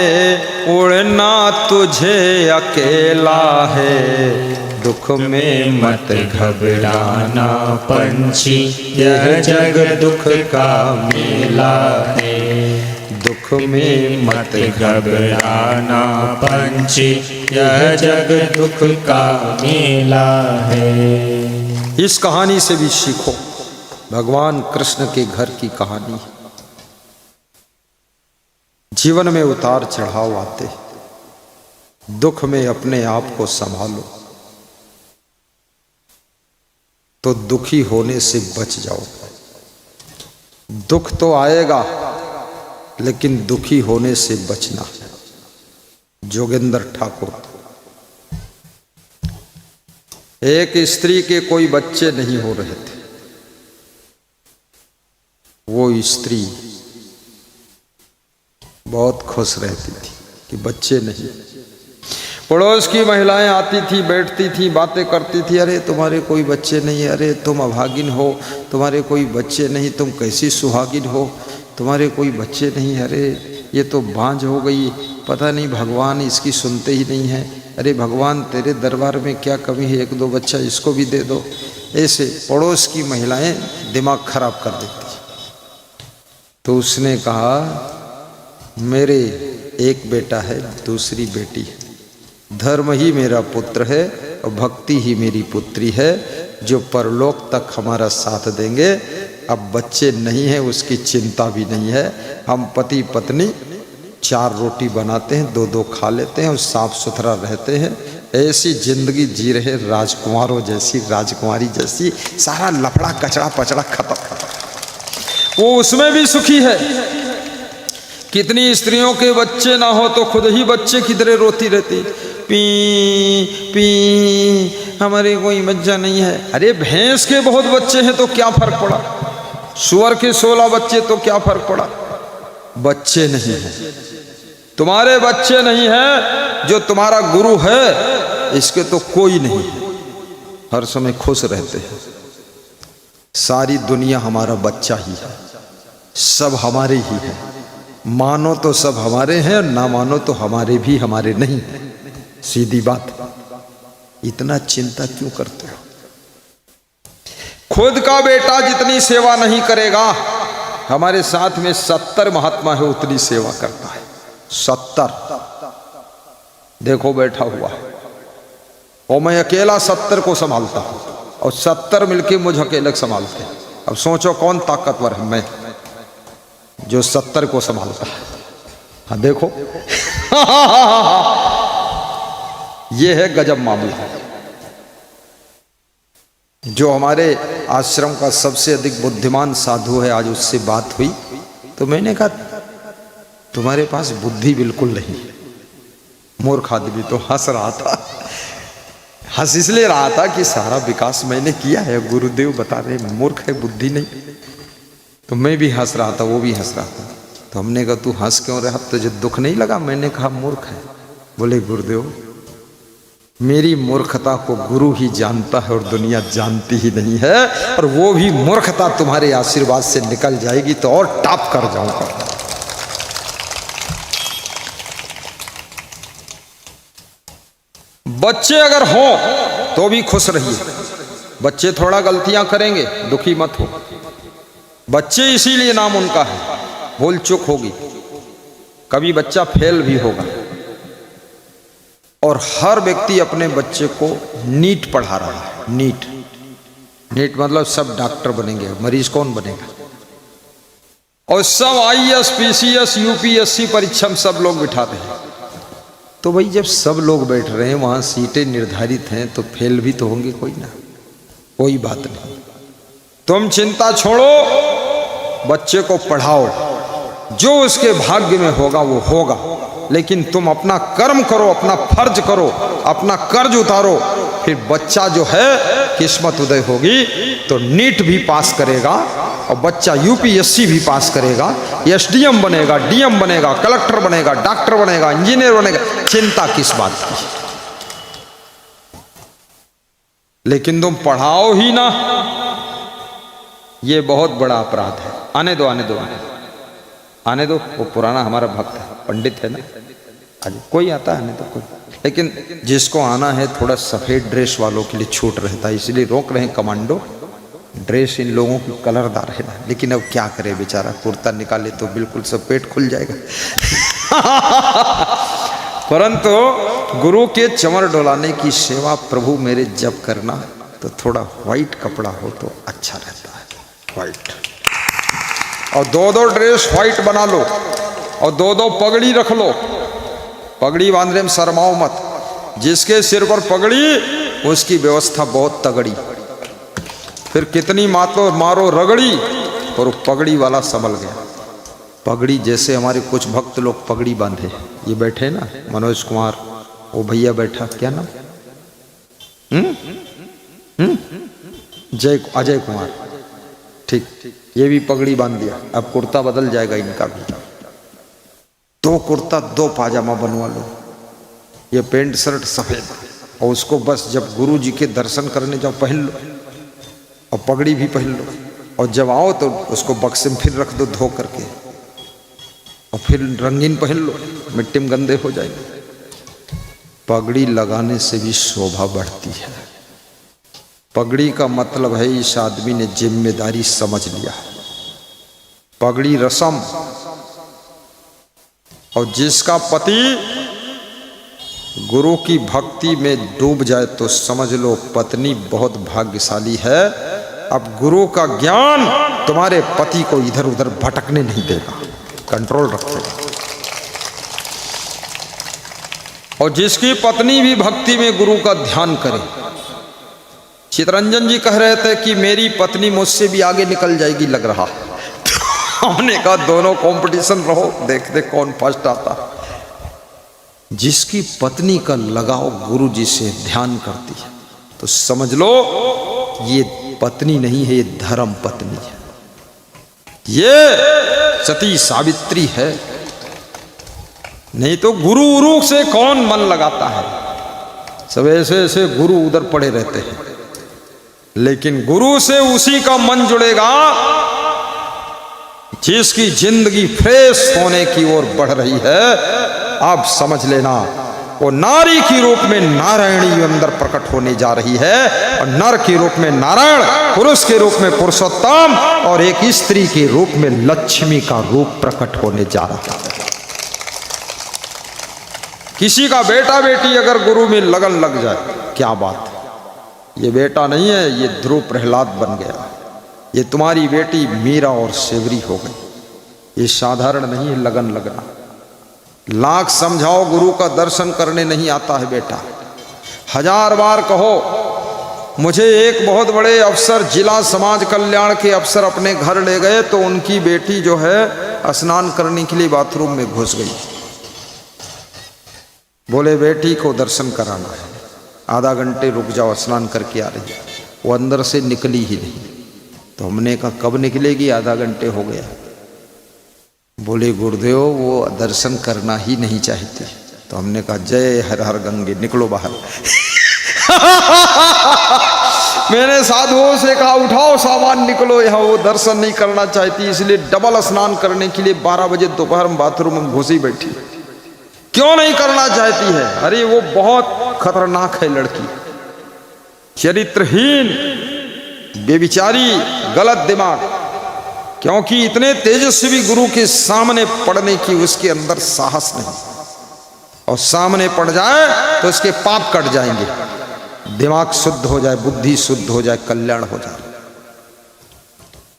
उड़ना तुझे अकेला है। दुख में मत घबराना पंछी, यह जग दुख का मेला है। दुख में मत घबराना पंछी, यह जग दुख का मेला है। इस कहानी से भी सीखो, भगवान कृष्ण के घर की कहानी। जीवन में उतार चढ़ाव आते, दुख में अपने आप को संभालो तो दुखी होने से बच जाओ। दुख तो आएगा, लेकिन दुखी होने से बचना। जोगेंद्र ठाकुर। एक स्त्री के कोई बच्चे नहीं हो रहे थे। वो स्त्री बहुत खुश रहती थी कि बच्चे नहीं। पड़ोस की महिलाएं आती थी, बैठती थी, बातें करती थी, अरे तुम्हारे कोई बच्चे नहीं, अरे तुम अभागिन हो, तुम्हारे कोई बच्चे नहीं, तुम कैसी सुहागिन हो, तुम्हारे कोई बच्चे नहीं, अरे ये तो बांझ हो गई, पता नहीं भगवान इसकी सुनते ही नहीं है, अरे भगवान तेरे दरबार में क्या कमी है, एक दो बच्चा इसको भी दे दो। ऐसे पड़ोस की महिलाएं दिमाग खराब कर देती। तो उसने कहा मेरे एक बेटा है, दूसरी बेटी है, धर्म ही मेरा पुत्र है और भक्ति ही मेरी पुत्री है, जो परलोक तक हमारा साथ देंगे। अब बच्चे नहीं हैं उसकी चिंता भी नहीं है, हम पति पत्नी 4 रोटी बनाते हैं, 2-2 खा लेते हैं और साफ सुथरा रहते हैं, ऐसी जिंदगी जी रहे राजकुमारों जैसी, राजकुमारी जैसी, सारा लफड़ा कचड़ा पचड़ा खत्म। वो उसमें भी सुखी है। कितनी स्त्रियों के बच्चे ना हो तो खुद ही बच्चे की तरह रोती रहती, पी पी हमारे कोई बच्चा नहीं है। अरे भैंस के बहुत बच्चे हैं तो क्या फर्क पड़ा, सुअर के 16 बच्चे तो क्या फर्क पड़ा। बच्चे नहीं है, तुम्हारे बच्चे नहीं है, जो तुम्हारा गुरु है इसके तो कोई नहीं है, हर समय खुश रहते हैं। सारी दुनिया हमारा बच्चा ही है, सब हमारे ही है, मानो तो सब हमारे हैं, ना मानो तो हमारे भी हमारे नहीं है, सीधी बात। इतना चिंता क्यों करते हो? खुद का बेटा जितनी सेवा नहीं करेगा, हमारे साथ में 70 महात्मा है उतनी सेवा करता है। 70 देखो बैठा हुआ है और मैं अकेला 70 को संभालता हूं और 70 मिलके मुझ अकेले संभालते हैं। अब सोचो कौन ताकतवर है, मैं जो 70 को संभालता है। हाँ देखो ये है गजब मामला। जो हमारे आश्रम का सबसे अधिक बुद्धिमान साधु है, आज उससे बात हुई तो मैंने कहा तुम्हारे पास बुद्धि बिल्कुल नहीं। मूर्ख आदमी तो हंस रहा था, हंस इसलिए रहा था कि सारा विकास मैंने किया है, गुरुदेव बता रहे मूर्ख है, बुद्धि नहीं। तो मैं भी हंस रहा था, वो भी हंस रहा था। तो हमने कहा तू हंस क्यों रहा, तुझे दुख नहीं लगा? मैंने कहा मूर्ख है। बोले गुरुदेव मेरी मूर्खता को गुरु ही जानता है और दुनिया जानती ही नहीं है, और वो भी मूर्खता तुम्हारे आशीर्वाद से निकल जाएगी तो और टॉप कर जाऊंगा। बच्चे अगर हो तो भी खुश रहिए, बच्चे थोड़ा गलतियां करेंगे, दुखी मत हो। बच्चे इसीलिए नाम उनका है, भूल चूक होगी, कभी बच्चा फेल भी होगा। और हर व्यक्ति अपने बच्चे को नीट पढ़ा रहा है। नीट नीट मतलब सब डॉक्टर बनेंगे, मरीज कौन बनेगा? और सब IAS PCS UPSC परीक्षा में सब लोग बिठाते हैं। तो भाई जब सब लोग बैठ रहे हैं, वहां सीटें निर्धारित हैं, तो फेल भी तो होंगे कोई ना, कोई बात नहीं। तुम चिंता छोड़ो, बच्चे को पढ़ाओ, जो उसके भाग्य में होगा वो होगा, लेकिन तुम अपना कर्म करो, अपना फर्ज करो, अपना कर्ज उतारो, फिर बच्चा जो है किस्मत उदय होगी तो नीट भी पास करेगा, और बच्चा UPSC भी पास करेगा, SDM बनेगा, DM बनेगा, कलेक्टर बनेगा, डॉक्टर बनेगा, इंजीनियर बनेगा। चिंता किस बात की? लेकिन तुम पढ़ाओ ही ना, ये बहुत बड़ा अपराध है। आने दो आने दो आने दो, वो पुराना हमारा भक्त है, पंडित है ना, आज कोई आता है नहीं तो कोई, लेकिन जिसको आना है थोड़ा सफ़ेद ड्रेस वालों के लिए छूट रहता है, इसलिए रोक रहे हैं। कमांडो ड्रेस इन लोगों की कलरदार है ना, लेकिन अब क्या करे बेचारा, कुर्ता निकाले तो बिल्कुल सब पेट खुल जाएगा। परंतु गुरु के चमर डोलाने की सेवा प्रभु मेरे जब करना, तो थोड़ा व्हाइट कपड़ा हो तो अच्छा रहता है, व्हाइट। और 2-2 ड्रेस व्हाइट बना लो और 2-2 पगड़ी रख लो। पगड़ी बांधने में शर्माओ मत, जिसके सिर पर पगड़ी उसकी व्यवस्था बहुत तगड़ी। फिर कितनी मारो रगड़ी और पगड़ी वाला संभल गया। पगड़ी जैसे हमारे कुछ भक्त लोग पगड़ी बांधे, ये बैठे ना मनोज कुमार, वो भैया बैठा, क्या नाम, अजय कुमार, ठीक, ये भी पगड़ी बांध दिया। अब कुर्ता बदल जाएगा इनका भी, 2 कुर्ता 2 पाजामा बनवा लो, ये पेंट शर्ट सफ़ेद, और उसको बस जब गुरु जी के दर्शन करने जाओ पहन लो, और पगड़ी भी पहन लो, और जब आओ तो उसको बक्से में फिर रख दो धो करके, और फिर रंगीन पहन लो, मिट्टी में गंदे हो जाएंगे। पगड़ी लगाने से भी शोभा बढ़ती है। पगड़ी का मतलब है इस आदमी ने जिम्मेदारी समझ लिया। पगड़ी रस्म, और जिसका पति गुरु की भक्ति में डूब जाए तो समझ लो पत्नी बहुत भाग्यशाली है। अब गुरु का ज्ञान तुम्हारे पति को इधर उधर भटकने नहीं देगा, कंट्रोल रखेगा। और जिसकी पत्नी भी भक्ति में गुरु का ध्यान करे, चितरंजन जी कह रहे थे कि मेरी पत्नी मुझसे भी आगे निकल जाएगी लग रहा। हमने कहा दोनों कंपटीशन रहो, देखते कौन फर्स्ट आता। जिसकी पत्नी का लगाव गुरु जी से ध्यान करती है तो समझ लो ये पत्नी नहीं है, ये धर्म पत्नी है, ये सती सावित्री है। नहीं तो गुरु उरु से कौन मन लगाता है, सब ऐसे ऐसे गुरु उधर पड़े रहते हैं। लेकिन गुरु से उसी का मन जुड़ेगा जिसकी जिंदगी फ्रेश होने की ओर बढ़ रही है। आप समझ लेना वो नारी की रूप में नारायणी अंदर प्रकट होने जा रही है, और नर के रूप में नारायण, पुरुष के रूप में पुरुषोत्तम, और एक स्त्री के रूप में लक्ष्मी का रूप प्रकट होने जा रहा है। किसी का बेटा बेटी अगर गुरु में लगन लग जाए, क्या बात है। ये बेटा नहीं है, ये ध्रुव प्रहलाद बन गया। ये तुम्हारी बेटी मीरा और सेवरी हो गई। ये साधारण नहीं है लगन लगना। लाख समझाओ गुरु का दर्शन करने नहीं आता है बेटा। 1000 बार कहो। मुझे एक बहुत बड़े अफसर, जिला समाज कल्याण के अफसर अपने घर ले गए तो उनकी बेटी जो है स्नान करने के लिए बाथरूम में घुस गई। बोले बेटी को दर्शन कराना है, आधा घंटे रुक जाओ, स्नान करके आ रही है। वो अंदर से निकली ही नहीं। तो हमने कहा कब निकलेगी, आधा घंटे हो गया। बोले गुरुदेव वो दर्शन करना ही नहीं चाहती। तो हमने कहा जय हर हर गंगे, निकलो बाहर। मैंने साधुओं से कहा उठाओ सामान निकलो यहाँ, वो दर्शन नहीं करना चाहती, इसलिए डबल स्नान करने के लिए 12 बजे दोपहर में बाथरूम में घुसी बैठी। क्यों नहीं करना चाहती है? अरे वो बहुत खतरनाक है लड़की, चरित्रहीन, बेविचारी, गलत दिमाग। क्योंकि इतने तेजस्वी गुरु के सामने पड़ने की उसके अंदर साहस नहीं, और सामने पड़ जाए तो उसके पाप कट जाएंगे, दिमाग शुद्ध हो जाए, बुद्धि शुद्ध हो जाए, कल्याण हो जाए।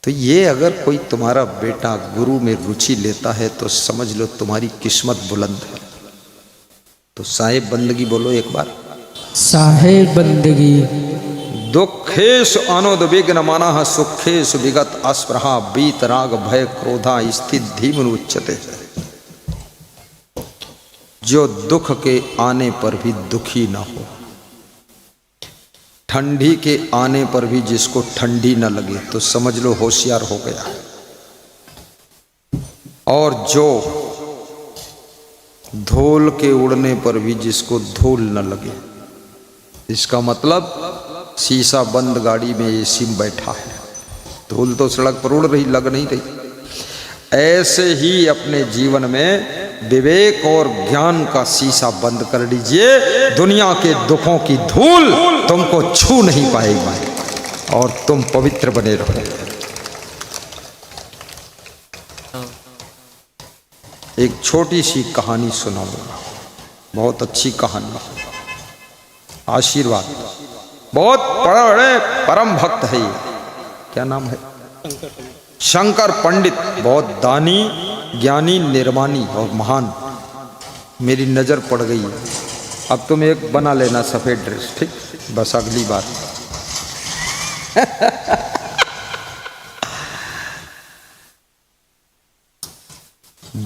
तो ये अगर कोई तुम्हारा बेटा गुरु में रुचि लेता है तो समझ लो तुम्हारी किस्मत बुलंद है। तो साहेब बंदगी बोलो एक बार। साहेब बंदगी। दुखेश अनुद्विग्न मनः सुखेश विगत अस्पृहा बीत राग भय क्रोधा स्थित धीमन उच्चते। जो दुख के आने पर भी दुखी ना हो, ठंडी के आने पर भी जिसको ठंडी न लगे तो समझ लो होशियार हो गया। और जो धूल के उड़ने पर भी जिसको धूल न लगे, इसका मतलब शीशा बंद गाड़ी में एसी में बैठा है, धूल तो सड़क पर उड़ रही, लग नहीं रही। ऐसे ही अपने जीवन में विवेक और ज्ञान का शीशा बंद कर लीजिए, दुनिया के दुखों की धूल तुमको छू नहीं पाएगी और तुम पवित्र बने रहो। एक छोटी सी कहानी सुनाऊंगा, बहुत अच्छी कहानी, आशीर्वाद। बहुत बड़े परम भक्त है ये, क्या नाम है? शंकर पंडित। बहुत दानी, ज्ञानी, निर्माणी और महान। मेरी नज़र पड़ गई है। अब तुम एक बना लेना सफ़ेद ड्रेस, ठीक? बस अगली बार।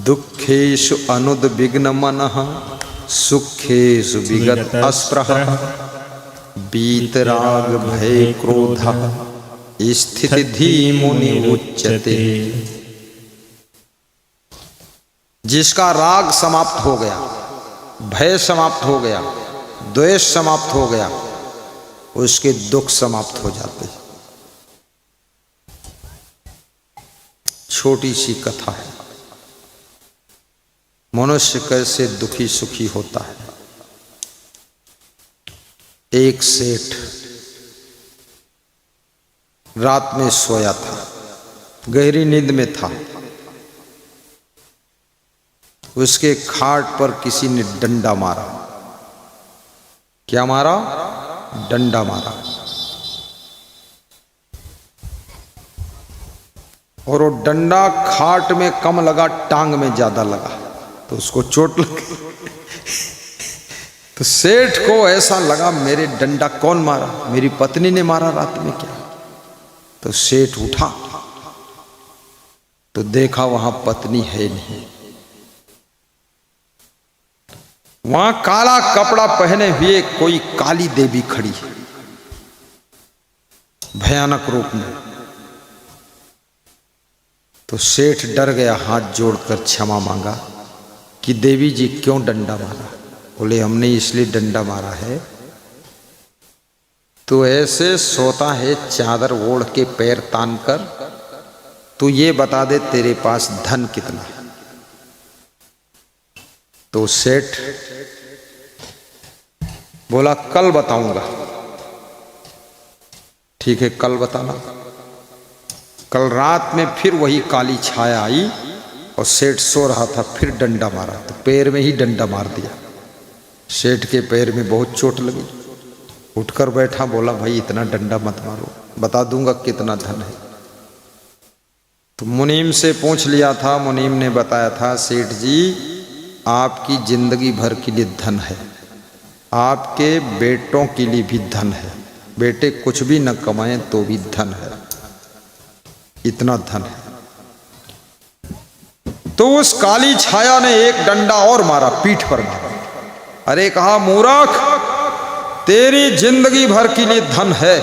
दुखेषु अनुद्विग्न मनः सुखेषु विगत अस्पृहः बीतराग भय क्रोधः स्थित धीमुनि उच्यते। जिसका राग समाप्त हो गया, भय समाप्त हो गया, द्वेष समाप्त हो गया, उसके दुख समाप्त हो जाते हैं। छोटी सी कथा है, मनुष्य कैसे दुखी सुखी होता है। एक सेठ रात में सोया था, गहरी नींद में था। उसके खाट पर किसी ने डंडा मारा। क्या मारा? डंडा मारा। और वो डंडा खाट में कम लगा, टांग में ज्यादा लगा, तो उसको चोट लग गई। तो सेठ को ऐसा लगा मेरे डंडा कौन मारा, मेरी पत्नी ने मारा रात में क्या। तो सेठ उठा तो देखा वहां पत्नी है नहीं। वहां काला कपड़ा पहने हुए कोई काली देवी खड़ी है, भयानक रूप में। तो सेठ डर गया, हाथ जोड़कर क्षमा मांगा कि देवी जी क्यों डंडा मारा। बोले हमने इसलिए डंडा मारा है, तो ऐसे सोता है चादर ओढ़ के पैर तान कर, तू ये बता दे तेरे पास धन कितना है। तो सेठ बोला कल बताऊंगा। ठीक है, कल बताना। कल रात में फिर वही काली छाया आई और सेठ सो रहा था, फिर डंडा मारा, तो पैर में ही डंडा मार दिया। सेठ के पैर में बहुत चोट लगी, उठकर बैठा, बोला भाई इतना डंडा मत मारो, बता दूंगा कितना धन है। तो मुनीम से पूछ लिया था, मुनीम ने बताया था सेठ जी आपकी जिंदगी भर के लिए धन है, आपके बेटों के लिए भी धन है, बेटे कुछ भी न कमाएं तो भी धन है, इतना धन है। तो उस काली छाया ने एक डंडा और मारा, पीठ पर मारा। अरे कहा मूर्ख, तेरी जिंदगी भर के लिए धन है,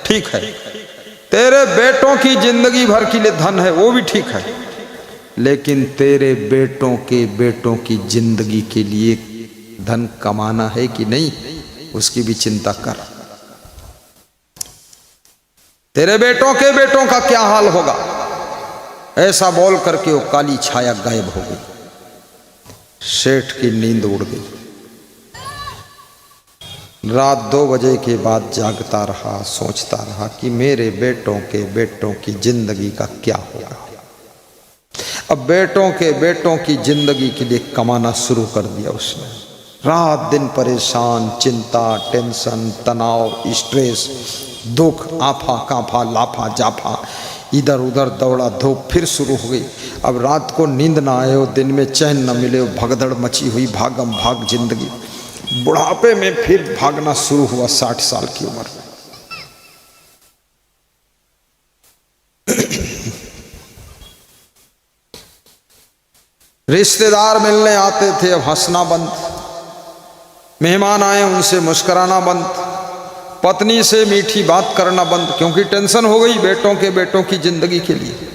ठीक है, तेरे बेटों की जिंदगी भर के लिए धन है, वो भी ठीक है, लेकिन तेरे बेटों के बेटों की जिंदगी के लिए धन कमाना है कि नहीं, उसकी भी चिंता कर। तेरे बेटों के बेटों का क्या हाल होगा। ऐसा बोल करके वो काली छाया गायब हो गई। सेठ की नींद उड़ गई। रात 2 बजे के बाद जागता रहा, सोचता रहा कि मेरे बेटों के बेटों की जिंदगी का क्या होगा। अब बेटों के बेटों की जिंदगी के लिए कमाना शुरू कर दिया उसने। रात दिन परेशान, चिंता, टेंशन, तनाव, स्ट्रेस, दुख, आफा काफा लाफा जाफा, इधर उधर दौड़ा धूप फिर शुरू हो गई। अब रात को नींद ना आए हो, दिन में चैन न मिले हो, भगदड़ मची हुई, भागम भाग जिंदगी। बुढ़ापे में फिर भागना शुरू हुआ 60 साल की उम्र में। रिश्तेदार मिलने आते थे, अब हंसना बंद, मेहमान आए उनसे मुस्कुराना बंद, पत्नी से मीठी बात करना बंद, क्योंकि टेंशन हो गई बेटों के बेटों की जिंदगी के लिए।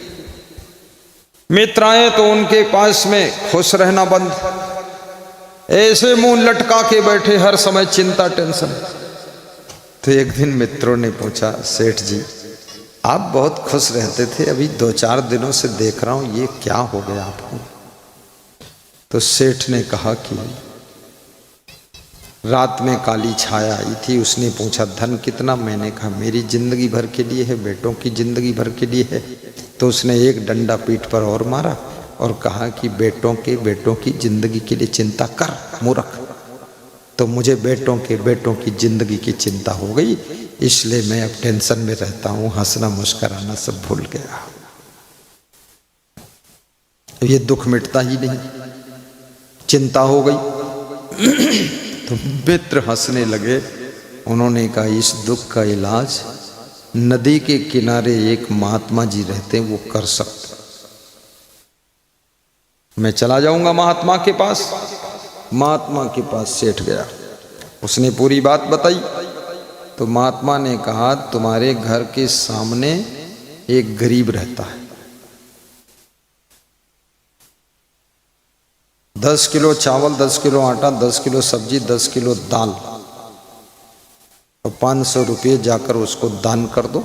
मित्र आए तो उनके पास में खुश रहना बंद, ऐसे मुंह लटका के बैठे, हर समय चिंता टेंशन। तो एक दिन मित्रों ने पूछा, सेठ जी आप बहुत खुश रहते थे, अभी 2-4 दिनों से देख रहा हूं, ये क्या हो गया आपको। तो सेठ ने कहा कि रात में काली छाया आई थी, उसने पूछा धन कितना, मैंने कहा मेरी जिंदगी भर के लिए है, बेटों की जिंदगी भर के लिए है। तो उसने एक डंडा पीठ पर और मारा और कहा कि बेटों के बेटों की जिंदगी के लिए चिंता कर मूर्ख। तो मुझे बेटों के बेटों की जिंदगी की चिंता हो गई, इसलिए मैं अब टेंशन में रहता हूं, हंसना मुस्कुराना सब भूल गया। ये दुख मिटता ही नहीं, चिंता हो गई। तो मित्र हंसने लगे। उन्होंने कहा इस दुख का इलाज नदी के किनारे एक महात्मा जी रहते हैं, वो कर सकते। मैं चला जाऊंगा महात्मा के पास। महात्मा के पास सेठ गया, उसने पूरी बात बताई। तो महात्मा ने कहा तुम्हारे घर के सामने एक गरीब रहता है, 10 किलो चावल, 10 किलो आटा, 10 किलो सब्जी, 10 किलो दाल और 500 रुपये जाकर उसको दान कर दो,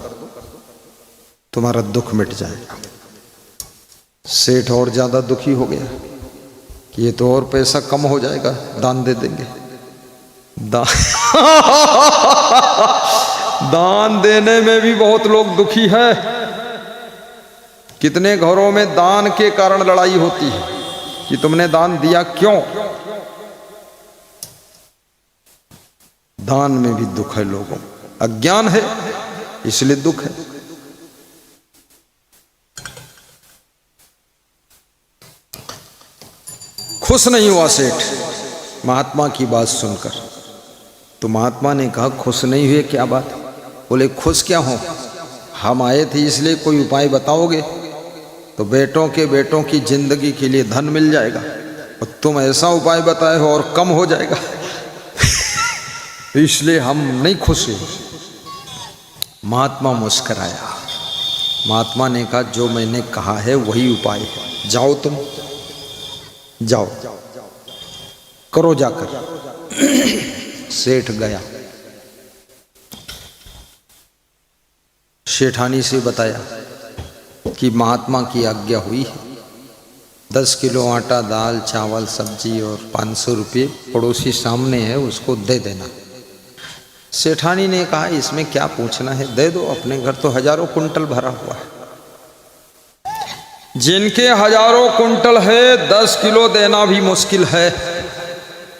तुम्हारा दुख मिट जाएगा। सेठ और ज्यादा दुखी हो गया कि ये तो और पैसा कम हो जाएगा, दान दे देंगे। दान देने में भी बहुत लोग दुखी है। कितने घरों में दान के कारण लड़ाई होती है कि तुमने दान दिया क्यों। दान में भी दुख है लोगों, अज्ञान है इसलिए दुख है। खुश नहीं हुआ सेठ महात्मा की बात सुनकर। तो महात्मा ने कहा खुश नहीं हुए, क्या बात? बोले खुश क्या हो, हम आए थे इसलिए कोई उपाय बताओगे तो बेटों की जिंदगी के लिए धन मिल जाएगा, और तुम ऐसा उपाय बताए हो और कम हो जाएगा इसलिए हम नहीं खुश हुए। महात्मा मुस्कराया। महात्मा ने कहा जो मैंने कहा है वही उपाय है, जाओ तुम जाओ करो जाकर। सेठ गया, सेठानी से बताया कि महात्मा की आज्ञा हुई है, 10 किलो आटा, दाल, चावल, सब्जी और 500 रुपये पड़ोसी सामने है, उसको दे देना। सेठानी ने कहा इसमें क्या पूछना है, दे दो, अपने घर तो हजारों कुंटल भरा हुआ है। जिनके हजारों कुंटल है 10 किलो देना भी मुश्किल है,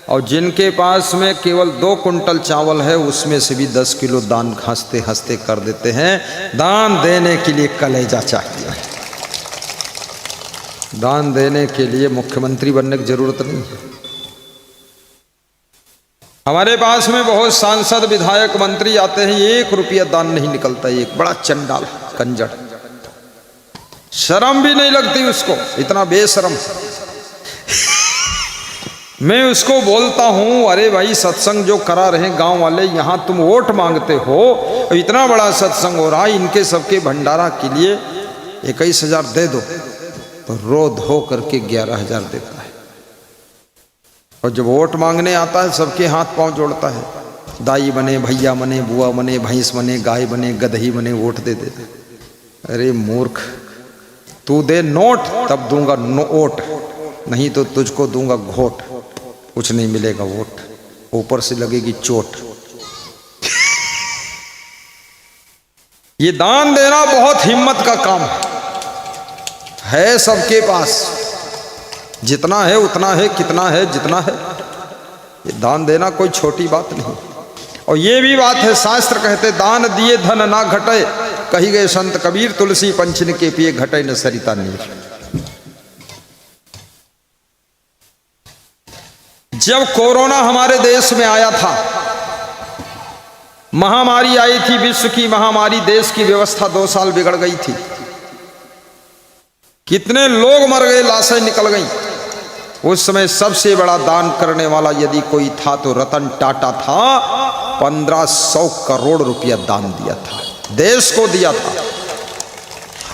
और जिनके पास में केवल 2 कुंटल चावल है उसमें से भी 10 किलो दान हंसते हंसते कर देते हैं। दान देने के लिए कलेजा चाहिए। दान देने के लिए मुख्यमंत्री बनने की जरूरत नहीं है। हमारे पास में बहुत सांसद, विधायक, मंत्री आते हैं, 1 रुपया दान नहीं निकलता। एक बड़ा चंडाल कंजड़, शर्म भी नहीं लगती उसको, इतना बेशरम। मैं उसको बोलता हूं अरे भाई सत्संग जो करा रहे गांव वाले, यहां तुम वोट मांगते हो, इतना बड़ा सत्संग हो रहा है, इनके सबके भंडारा के लिए 21,000 दे दो, तो रो धो करके 11,000 देता है। और जब वोट मांगने आता है सबके हाथ पांव जोड़ता है, दाई बने, भैया बने, बुआ बने, भैंस बने, गाय बने, गदही बने, वोट दे देते। अरे मूर्ख, तू दे नोट तब दूंगा वोट, नहीं तो तुझको दूंगा घोट, कुछ नहीं मिलेगा वोट, ऊपर से लगेगी चोट। ये दान देना बहुत हिम्मत का काम है सबके पास, जितना है उतना है, कितना है जितना है, ये दान देना कोई छोटी बात नहीं। और ये भी बात है, शास्त्र कहते दान दिए धन ना घटे, कही गए संत कबीर, तुलसी पंचन के पिए घटे न सरिता नीर। जब कोरोना हमारे देश में आया था, महामारी आई थी, विश्व की महामारी, देश की व्यवस्था 2 साल बिगड़ गई थी, कितने लोग मर गए, लाशें निकल गईं। उस समय सबसे बड़ा दान करने वाला यदि कोई था तो रतन टाटा था। 1500 करोड़ रुपया दान दिया था, देश को दिया था,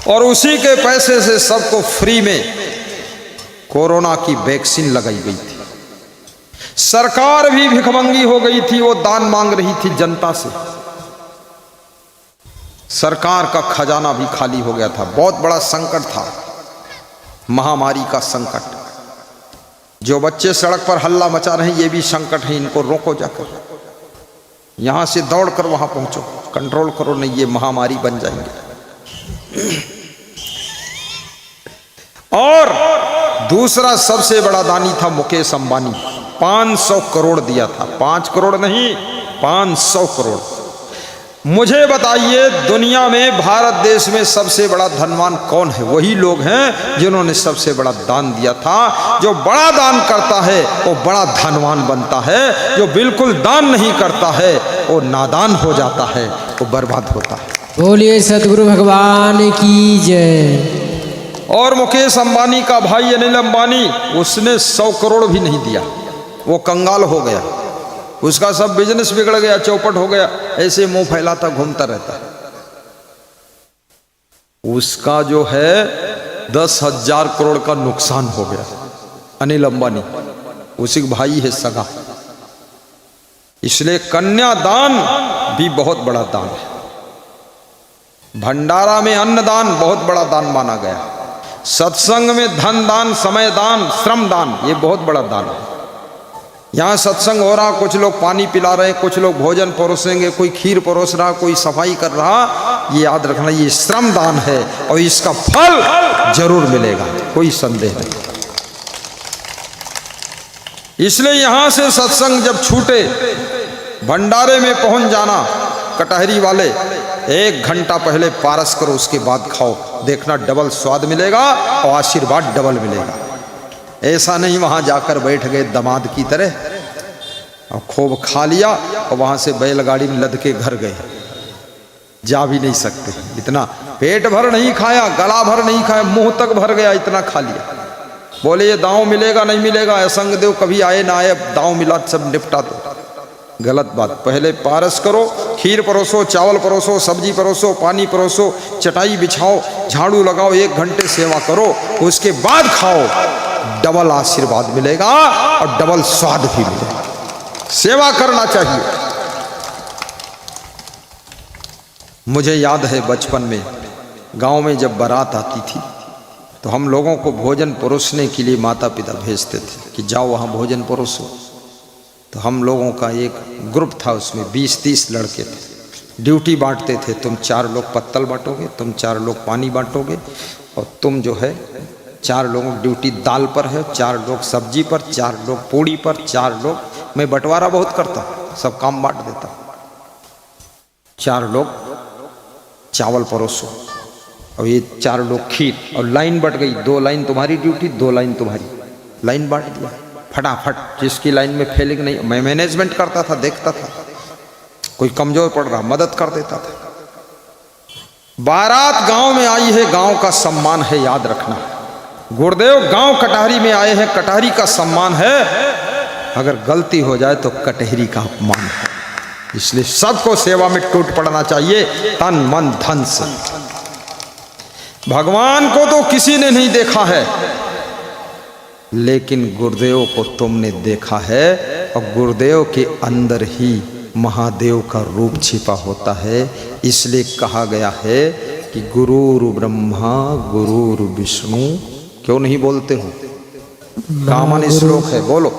और उसी के पैसे से सबको फ्री में कोरोना की वैक्सीन लगाई गई थी। सरकार भी भिखमंगी हो गई थी, वो दान मांग रही थी जनता से, सरकार का खजाना भी खाली हो गया था। बहुत बड़ा संकट था, महामारी का संकट। जो बच्चे सड़क पर हल्ला मचा रहे हैं ये भी संकट है, इनको रोको जाकर, यहां से दौड़ कर वहां पहुंचो, कंट्रोल करो, नहीं ये महामारी बन जाएंगे। और दूसरा सबसे बड़ा दानी था मुकेश अंबानी, 500 करोड़ दिया था, 5 करोड़ नहीं 500 करोड़। मुझे बताइए दुनिया में, भारत देश में सबसे बड़ा धनवान कौन है? वही लोग हैं जिन्होंने सबसे बड़ा दान दिया था। जो बड़ा दान करता है वो बड़ा धनवान बनता है, जो बिल्कुल दान नहीं करता है वो नादान हो जाता है, वो बर्बाद होता है। बोलिए सतगुरु भगवान की जय। और मुकेश अंबानी का भाई अनिल अंबानी, उसने 100 करोड़ भी नहीं दिया, वो कंगाल हो गया, उसका सब बिजनेस बिगड़ गया, चौपट हो गया, ऐसे मुंह फैलाता घूमता रहता। उसका जो है 10,000 करोड़ का नुकसान हो गया। अनिल अंबानी, उसी का भाई है सगा। इसलिए कन्यादान भी बहुत बड़ा दान है। भंडारा में अन्नदान बहुत बड़ा दान माना गया। सत्संग में धन दान, समय दान, श्रम दान, ये बहुत बड़ा दान है। यहाँ सत्संग हो रहा, कुछ लोग पानी पिला रहे, कुछ लोग भोजन परोसेंगे, कोई खीर परोस रहा, कोई सफाई कर रहा, ये याद रखना ये श्रम दान है और इसका फल जरूर मिलेगा, कोई संदेह नहीं। इसलिए यहाँ से सत्संग जब छूटे, भंडारे में पहुंच जाना, कटहरी वाले 1 घंटा पहले पारस करो, उसके बाद खाओ, देखना डबल स्वाद मिलेगा और आशीर्वाद डबल मिलेगा। ऐसा नहीं वहां जाकर बैठ गए दमाद की तरह और खूब खा लिया और वहां से बैलगाड़ी में लद के घर गए, जा भी नहीं सकते। इतना पेट भर नहीं खाया, गला भर नहीं खाया, मुंह तक भर गया, इतना खा लिया। बोले ये दांव मिलेगा नहीं मिलेगा, असंग देव कभी आए ना आए, दांव मिला सब निपटा दो। गलत बात। पहले पारस करो, खीर परोसो, चावल परोसो, सब्जी परोसो, पानी परोसो, चटाई बिछाओ, झाड़ू लगाओ, 1 घंटे सेवा करो, उसके बाद खाओ, डबल आशीर्वाद मिलेगा और डबल स्वाद भी मिलेगा। सेवा करना चाहिए। मुझे याद है बचपन में गांव में जब बारात आती थी तो हम लोगों को भोजन परोसने के लिए माता पिता भेजते थे कि जाओ वहाँ भोजन परोसो। तो हम लोगों का एक ग्रुप था, उसमें 20-30 लड़के थे। ड्यूटी बांटते थे, तुम 4 लोग पत्तल बांटोगे, तुम 4 लोग पानी बांटोगे और तुम जो है 4 लोगों की ड्यूटी दाल पर है, 4 लोग सब्जी पर, 4 लोग पूड़ी पर, 4 लोग, मैं बंटवारा बहुत करता, सब काम बांट देता। 4 लोग चावल परोसो और ये 4 लोग खीर, और लाइन बट गई, 2 लाइन तुम्हारी ड्यूटी, 2 लाइन तुम्हारी, लाइन बांट दिया फटाफट। जिसकी लाइन में फेलिंग नहीं, मैं मैनेजमेंट करता था, देखता था, कोई कमजोर पड़ रहा मदद कर देता था। बारात गांव में आई है, गांव का सम्मान है, याद रखना। गुरुदेव गांव कटहरी में आए हैं, कटहरी का सम्मान है, अगर गलती हो जाए तो कटहरी का अपमान है। इसलिए सबको सेवा में टूट पड़ना चाहिए, तन मन धन से। भगवान को तो किसी ने नहीं देखा है, लेकिन गुरुदेव को तुमने देखा है, और गुरुदेव के अंदर ही महादेव का रूप छिपा होता है। इसलिए कहा गया है कि गुरुर् ब्रह्मा गुरुर् विष्णु। क्यों नहीं बोलते हो? कामन श्लोक है, बोलो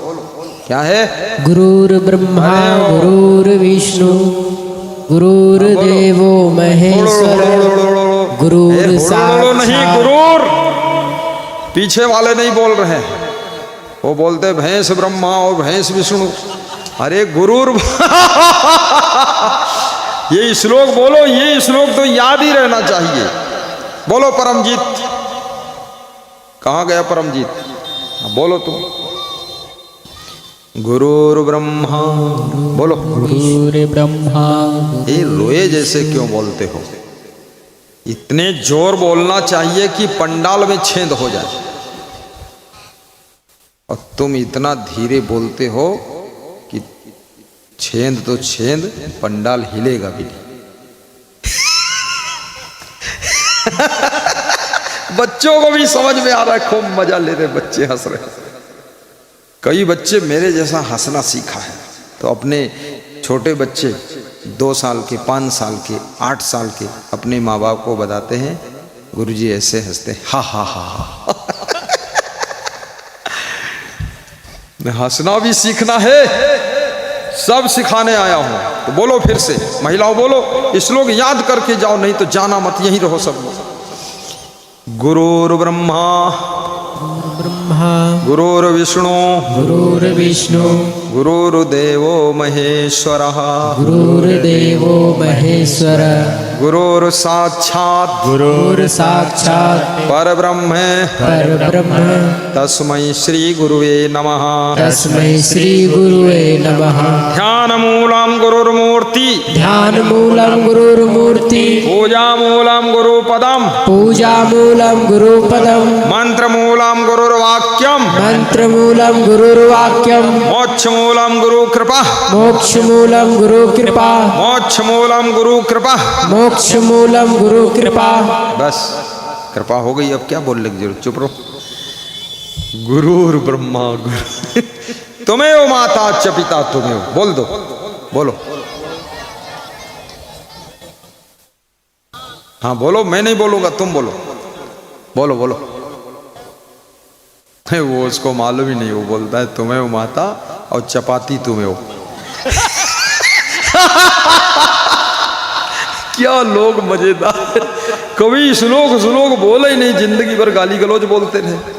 क्या है? गुरुर् ब्रह्मा गुरुर्विष्णु गुरुर्देवो महेश्वर गुरुर् साक्षात्। नहीं, गुरुर पीछे वाले नहीं बोल रहे हैं, वो बोलते भैंस ब्रह्मा और भैंस विष्णु। अरे गुरुर ये श्लोक बोलो, ये श्लोक तो याद ही रहना चाहिए। बोलो परमजीत, कहाँ गया परमजीत? बोलो तुम। गुरुर् ब्रह्मा, बोलो गुरुर् ब्रह्मा। ये रोए जैसे क्यों बोलते हो? इतने जोर बोलना चाहिए कि पंडाल में छेद हो जाए, और तुम इतना धीरे बोलते हो कि छेद तो छेद, पंडाल हिलेगा भी नहीं। बच्चों को भी समझ में आ रहा है, खूब मजा ले रहे बच्चे, हंस रहे। कई बच्चे मेरे जैसा हंसना सीखा है, तो अपने छोटे बच्चे 2 साल के, 5 साल के, 8 साल के अपने माँ बाप को बताते हैं, गुरुजी ऐसे हंसते हैं, हा हा हा। हंसना भी सीखना है, सब सिखाने आया हूं। तो बोलो फिर से, महिलाओं बोलो, इस लोग याद करके जाओ, नहीं तो जाना मत, यहीं रहो सब लोग। गुरुर् ब्रह्मा ब्रह्मा गुरुर्विष्णु गुरुर्विष्णु गुरुर्देवो महेश्वरः गुरुर्देवो महेश्वर गुरुर्साक्षात् गुरुर्साक्षात् परब्रह्म परब्रह्म तस्मै श्री गुरुवे नमः। तस्मै श्री गुरुवे नमः। ध्यानमूलं गुरुर्मूर्ति ध्यानमूलं गुरुर्मूर्ति पूजामूलं गुरुपदम् पूजामूलं गुरुपदम् मंत्रमूलं गुरुर्वाक्यम् मंत्रमूलं गुरुर्वाक्यम् मोक्षमूलं गुरुकृपा मोक्षमूलं गुरुकृपा मोक्षमूलं गुरुकृपा। मोक्षमूलं गुरुकृपा। बस कृपा हो गई, अब क्या बोलने की जरूरत, चुप रहो। गुरुर ब्रह्मा गुरु तुम्हें माता च पिता तुम्हें। बोल दो, बोलो। हाँ बोलो, मैं नहीं बोलूंगा, तुम बोलो, बोलो बोलो। वो उसको मालूम ही नहीं, वो बोलता है तुम्हें हो माता और चपाती तुम्हें हो। क्या लोग मजेदार, कभी श्लोक बोले ही नहीं, जिंदगी भर गाली गलौज बोलते रहे।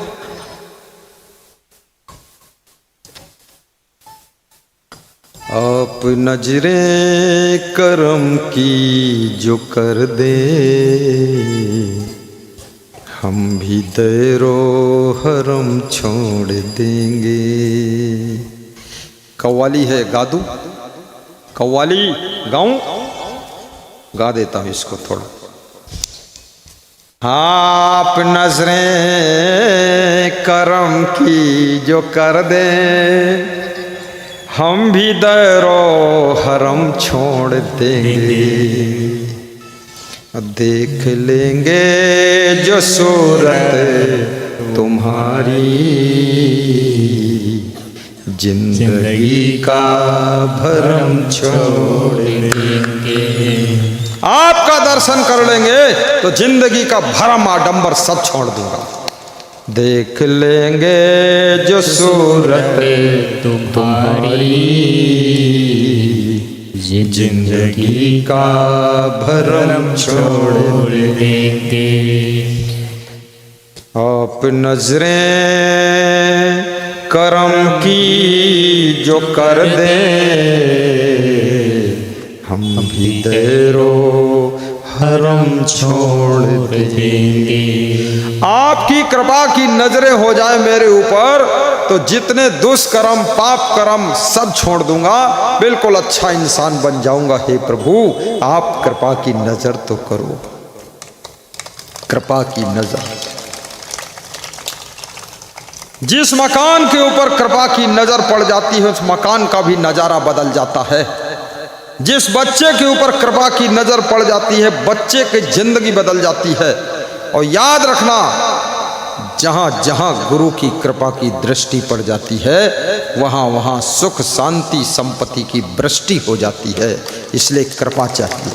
आप नजरें करम की जो कर दे, हम भी दैरो हरम छोड़ देंगे। कव्वाली है, गा दूं? कव्वाली गाऊं? गा देता हूं इसको थोड़ा। आप नजरें करम की जो कर दे, हम भी दैरो हरम छोड़ देंगे। देख लेंगे जो सूरत तुम्हारी, जिंदगी का भरम छोड़ देंगे। आपका दर्शन कर लेंगे तो जिंदगी का भरम आडंबर सब छोड़ दूंगा। देख लेंगे जो सूरत तुम्हारी, जिंदगी का भरम छोड़ देंगे। आप नजरें करम की जो कर दे, हम भी दैरो हरम छोड़ देंगे। आपकी कृपा की नजरें हो जाए मेरे ऊपर तो जितने दुष्कर्म पाप कर्म सब छोड़ दूंगा, बिल्कुल अच्छा इंसान बन जाऊंगा। हे प्रभु, आप कृपा की नजर तो करो, कृपा की नजर। जिस मकान के ऊपर कृपा की नजर पड़ जाती है उस मकान का भी नजारा बदल जाता है। जिस बच्चे के ऊपर कृपा की नजर पड़ जाती है बच्चे की जिंदगी बदल जाती है। और याद रखना, जहां जहां गुरु की कृपा की दृष्टि पड़ जाती है वहां वहां सुख शांति संपत्ति की वृष्टि हो जाती है। इसलिए कृपा चाहिए।